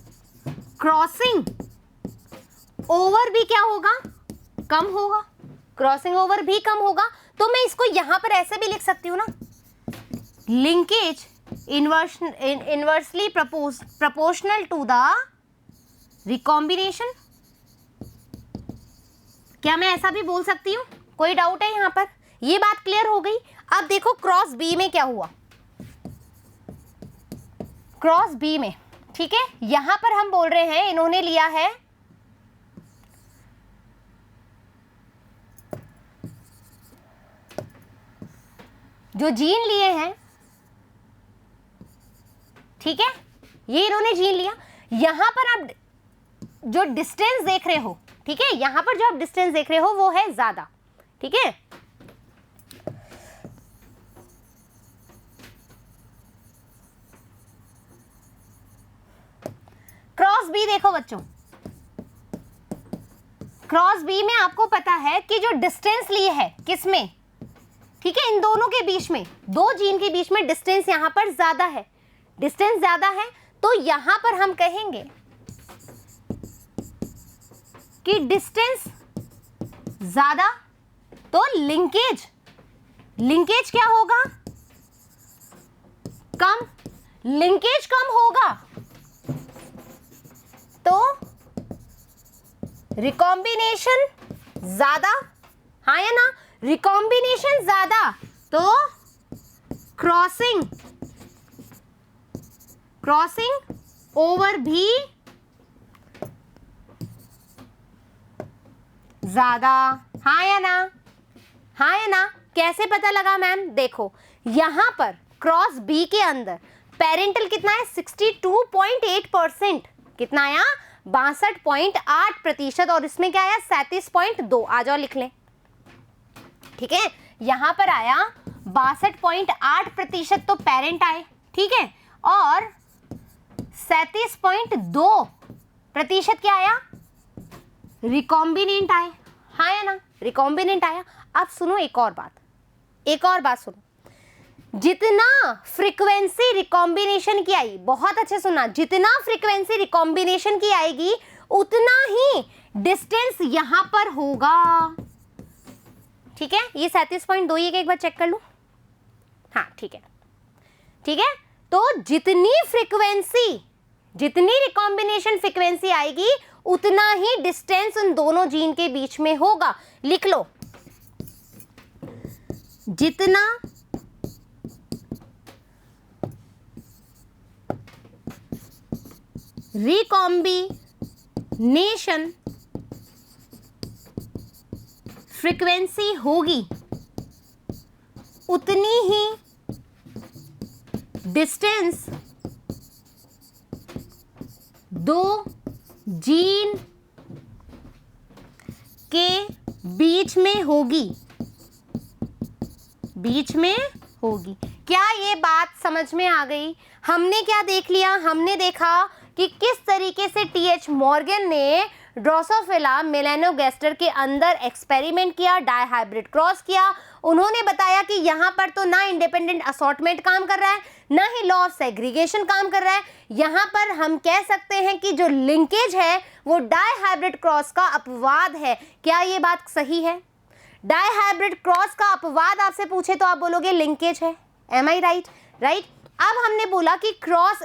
क्रॉसिंग ओवर भी क्या होगा? कम होगा। क्रॉसिंग ओवर भी कम होगा। तो मैं इसको यहां पर ऐसे भी लिख सकती हूं ना, linkage inversely proportional to the recombination. क्या मैं ऐसा भी बोल सकती हूं? कोई डाउट है यहां पर? ये बात क्लियर हो गई। अब देखो क्रॉस बी में क्या हुआ। क्रॉस बी में, ठीक है, यहां पर हम बोल रहे हैं इन्होंने लिया है जो जीन लिए हैं, ठीक है, ये इन्होंने जीन लिया। यहां पर आप जो डिस्टेंस देख रहे हो, ठीक है, यहां पर जो आप डिस्टेंस देख रहे हो वो है ज्यादा, ठीक है। क्रॉस बी देखो बच्चों, क्रॉस बी में आपको पता है कि जो डिस्टेंस ली है किसमें, ठीक है, इन दोनों के बीच में, दो जीन के बीच में डिस्टेंस यहां पर ज्यादा है। डिस्टेंस ज्यादा है तो यहां पर हम कहेंगे कि डिस्टेंस ज्यादा, तो लिंकेज क्या होगा? कम। लिंकेज कम होगा तो रिकॉम्बिनेशन ज्यादा, हाँ या ना? रिकॉम्बिनेशन ज्यादा तो क्रॉसिंग ओवर भी ज्यादा, हाँ या ना? हाँ या ना? कैसे पता लगा मैम? देखो यहां पर क्रॉस बी के अंदर पेरेंटल कितना है? 62.8%। कितना आया? 62.8%। और इसमें क्या आया? 37.2। आ जाओ लिख लें, ठीक है। यहां पर आया 62.8% तो पेरेंट आए, ठीक है, और 37.2% क्या आया? रिकॉम्बिनेंट आए, हाँ या ना? रिकॉम्बिनेंट आया। अब सुनो एक और बात सुनो। जितना फ्रीक्वेंसी रिकॉम्बिनेशन की आई, बहुत अच्छे सुना, जितना फ्रीक्वेंसी रिकॉम्बिनेशन की आएगी उतना ही डिस्टेंस यहां पर होगा, ठीक है। ये 37.2 ये एक बार चेक कर लूं, हाँ ठीक है, ठीक है। तो जितनी रिकॉम्बिनेशन फ्रीक्वेंसी आएगी उतना ही डिस्टेंस उन दोनों जीन के बीच में होगा। लिख लो, जितना रिकॉम्बिनेशन फ्रीक्वेंसी होगी उतनी ही डिस्टेंस दो जीन के बीच में होगी, क्या ये बात समझ में आ गई? हमने क्या देख लिया? हमने देखा कि किस तरीके से टीएच मॉर्गन ने ड्रोसोफिला मेलानोगास्टर के अंदर एक्सपेरिमेंट किया, डायहाइब्रिड क्रॉस किया। उन्होंने बताया कि यहाँ पर तो ना इंडिपेंडेंट असॉर्टमेंट काम कर रहा है, ना ही लॉ ऑफ सेग्रीगेशन काम कर रहा है। यहाँ पर हम कह सकते हैं कि जो लिंकेज है वो डायहाइब्रिड क्रॉस का अपवाद है। क्या ये बात सही है? डायहाइब्रिड क्रॉस का अपवाद आपसे पूछे तो आप बोलोगे लिंकेज है। M I right? राइट। अब हमने बोला कि क्रॉस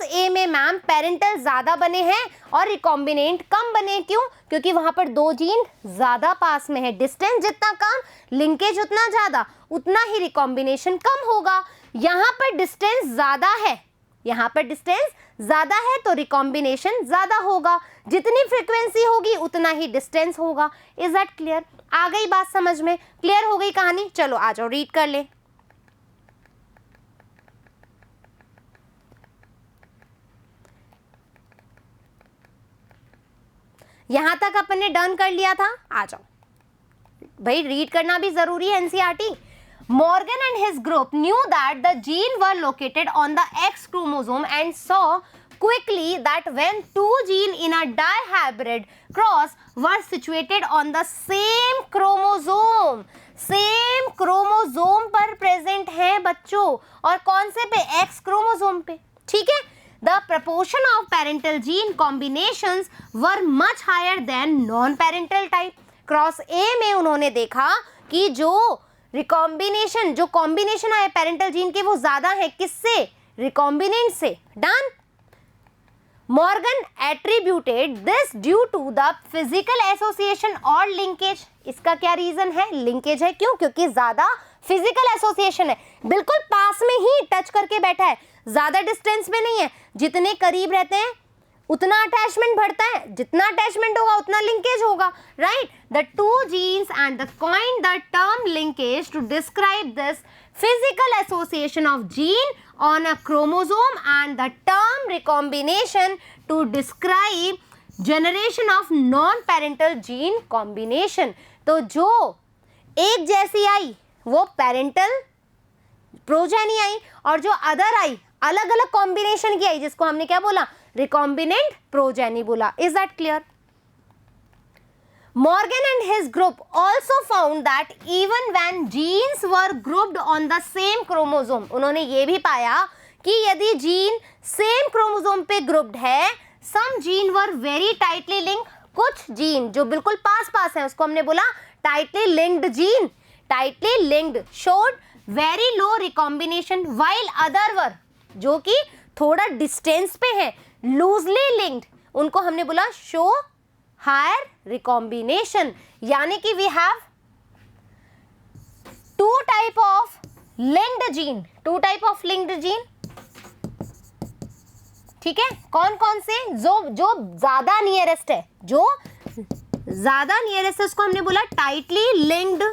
ए में मैम पेरेंटल ज्यादा बने हैं और रिकॉम्बिनेंट कम बने। क्यों? क्योंकि वहां पर दो जीन ज्यादा पास में है। डिस्टेंस जितना कम, लिंकेज उतना ज्यादा, उतना ही रिकॉम्बिनेशन कम होगा। यहां पर डिस्टेंस ज्यादा है यहाँ पर डिस्टेंस ज्यादा है तो रिकॉम्बिनेशन ज्यादा होगा, जितनी फ्रीक्वेंसी होगी उतना ही डिस्टेंस होगा। Is that clear? आ गई बात समझ में? क्लियर हो गई कहानी? चलो आ जाओ रीड कर ले। यहां तक अपन ने डन कर लिया था, आ जाओ भाई, रीड करना भी जरूरी है NCERT. Morgan and his group knew that the gene were located on the X chromosome and saw quickly that when two genes in a dihybrid cross were situated on the same chromosome पर present हैं बच्चों, और कौन से पे? X chromosome पे, ठीक है। The proportion of parental gene combinations were much higher than non-parental type. Cross ए में उन्होंने देखा कि जो रिकॉम्बिनेशन, जो कॉम्बिनेशन आए पेरेंटल जीन के वो ज्यादा है किससे? रिकॉम्बिनेंट से। Done. Morgan attributed this due to the physical association और लिंकेज। इसका क्या रीजन है? लिंकेज है। क्यों? क्योंकि ज्यादा फिजिकल एसोसिएशन है, बिल्कुल पास में ही टच करके बैठा है, ज्यादा डिस्टेंस में नहीं है। जितने करीब रहते हैं उतना अटैचमेंट बढ़ता है, जितना अटैचमेंट होगा उतना लिंकेज होगा, right. The two genes and the coined the term linkage to describe this physical association of gene on a chromosome and the term recombination to describe generation of non-parental gene combination। तो जो एक जैसी आई वो parental progeny आई, और जो other I अलग अलग combination की आई, जिसको हमने क्या बोला? रिकॉम्बिनेंट प्रोजेनी बोला। Is that clear? Morgan and his group also found that even when genes were grouped on the same chromosome, उन्होंने ये भी पाया कि यदि जीन सेम क्रोमोसोम पे ग्रुप्ड है, some gene were very tightly linked, कुछ जीन जो बिल्कुल पास पास हैं उसको हमने बोला tightly linked gene, tightly linked showed very low recombination, while other were, जो कि थोड़ा डिस्टेंस पे है, loosely linked, उनको हमने बोला show higher recombination। यानी कि we have two type of linked gene, ठीक है। कौन कौन से? जो ज्यादा नियरेस्ट है, जो ज्यादा नियरेस्ट है उसको हमने बोला टाइटली लिंक्ड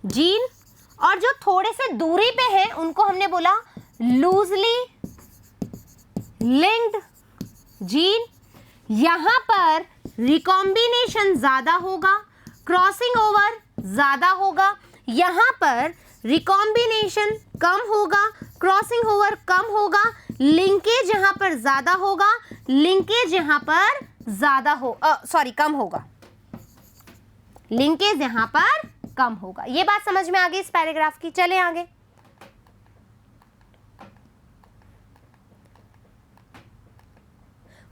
जीन, और जो थोड़े से दूरी पे है उनको हमने बोला लूजली लिंक्ड जीन। यहां पर रिकॉम्बिनेशन ज्यादा होगा, क्रॉसिंग ओवर ज्यादा होगा, यहां पर रिकॉम्बिनेशन कम होगा, क्रॉसिंग ओवर कम होगा, लिंकेज यहां पर ज्यादा होगा, लिंकेज यहां पर ज्यादा कम होगा, लिंकेज यहां पर कम होगा। ये बात समझ में आ गई इस पैराग्राफ की। चले आगे।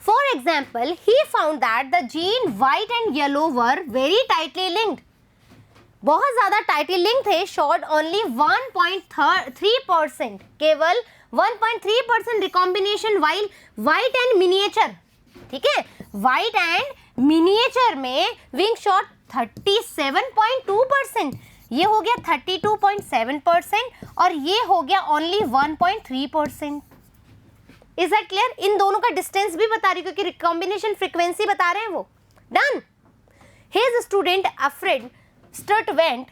For example, he found that the gene white and yellow were very tightly linked. बहुत ज्यादा टाइटली लिंक थे, showed only 1.3%, केवल 1.3% recombination, while white and miniature, ठीक है, white and miniature में विंग शॉट 37.2%, ये हो गया 32.7%, और ये हो गया ओनली 1.3%। Is that clear? इन दोनों का डिस्टेंस भी बता रही, क्योंकि रिकॉम्बिनेशन फ्रीक्वेंसी बता रहे हैं वो। Done. His student Alfred Sturtevant,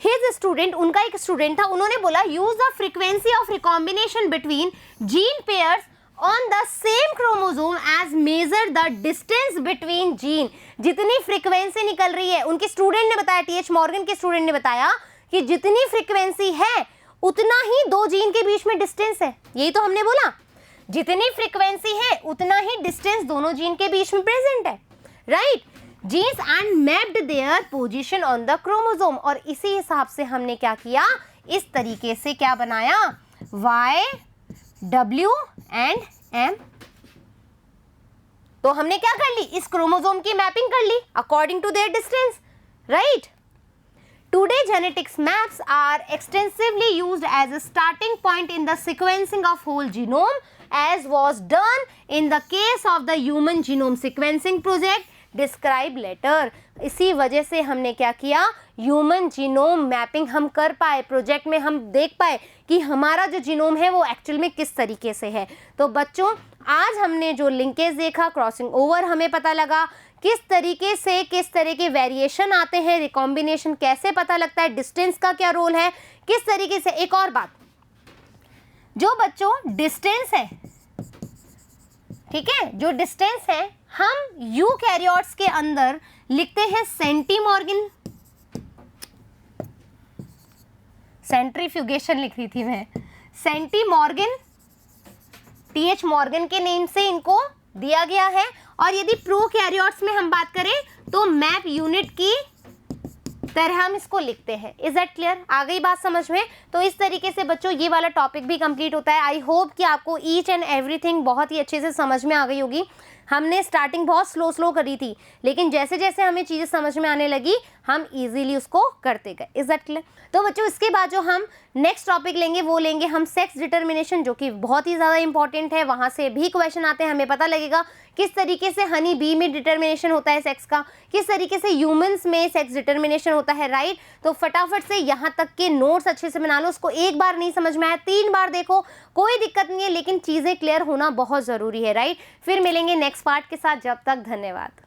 his student, उनका एक स्टूडेंट था, उन्होंने बोला use the frequency of recombination between gene pairs on the same chromosome as measure the distance between gene. जितनी फ्रीक्वेंसी निकल रही है, उनके स्टूडेंट ने बताया, टीएच मॉर्गन के स्टूडेंट ने बताया कि जितनी फ्रीक्वेंसी है उतना ही दो जीन के बीच में डिस्टेंस है। यही तो हमने बोला, जितनी फ्रीक्वेंसी है उतना ही डिस्टेंस दोनों जीन के बीच में प्रेजेंट है, right. Genes and mapped their position on the chromosome, और इसी हिसाब से हमने क्या किया, इस तरीके से क्या बनाया, Y, W एंड M। तो हमने क्या कर ली, इस क्रोमोसोम की मैपिंग कर ली according to their distance, right. Today, genetics maps are extensively used as a starting point in the sequencing of whole genome, as was done in the case of the Human Genome Sequencing Project, describe later. इसी वजह से हमने क्या किया, human genome mapping हम कर पाए, project में हम देख पाए कि हमारा जो जीनोम है वो एक्चुअल में किस तरीके से है। तो बच्चों आज हमने जो लिंकेज देखा, क्रॉसिंग ओवर हमें पता लगा, किस तरीके से किस तरह के वेरिएशन आते हैं, रिकॉम्बिनेशन कैसे पता लगता है, डिस्टेंस का क्या रोल है, किस तरीके से। एक और बात, जो बच्चों डिस्टेंस है, ठीक है, जो डिस्टेंस है हम यूकैरियोट्स के अंदर लिखते हैं सेंटीमॉर्गन, सेंट्रीफ्यूगेशन लिख रही थी मैं, सेंटीमॉर्गन, टीएच मॉर्गन के नेम से इनको दिया गया है। और यदि प्रोकैरियोट्स में हम बात करें तो मैप यूनिट की तरह हम इसको लिखते हैं। Is that clear? आ गई बात समझ में? तो इस तरीके से बच्चों ये वाला टॉपिक भी कंप्लीट होता है। आई होप कि आपको ईच एंड एवरीथिंग बहुत ही अच्छे से समझ में आ गई होगी। हमने स्टार्टिंग बहुत स्लो करी थी, लेकिन जैसे जैसे हमें चीज़ें समझ में आने लगी हम इजीली उसको करते गए। Is that clear? तो बच्चों इसके बाद जो हम नेक्स्ट टॉपिक लेंगे वो लेंगे हम सेक्स डिटर्मिनेशन, जो कि बहुत ही ज़्यादा इंपॉर्टेंट है। वहाँ से भी क्वेश्चन आते हैं, हमें पता लगेगा किस तरीके से हनी बी में डिटर्मिनेशन होता है सेक्स का, किस तरीके से ह्यूमंस में सेक्स डिटर्मिनेशन होता है, राइट। तो फटाफट से यहाँ तक के नोट्स अच्छे से बना लो। उसको एक बार नहीं समझ में आया 3 बार देखो, कोई दिक्कत नहीं है, लेकिन चीज़ें क्लियर होना बहुत ज़रूरी है, राइट। फिर मिलेंगे नेक्स्ट पार्ट के साथ, जब तक धन्यवाद।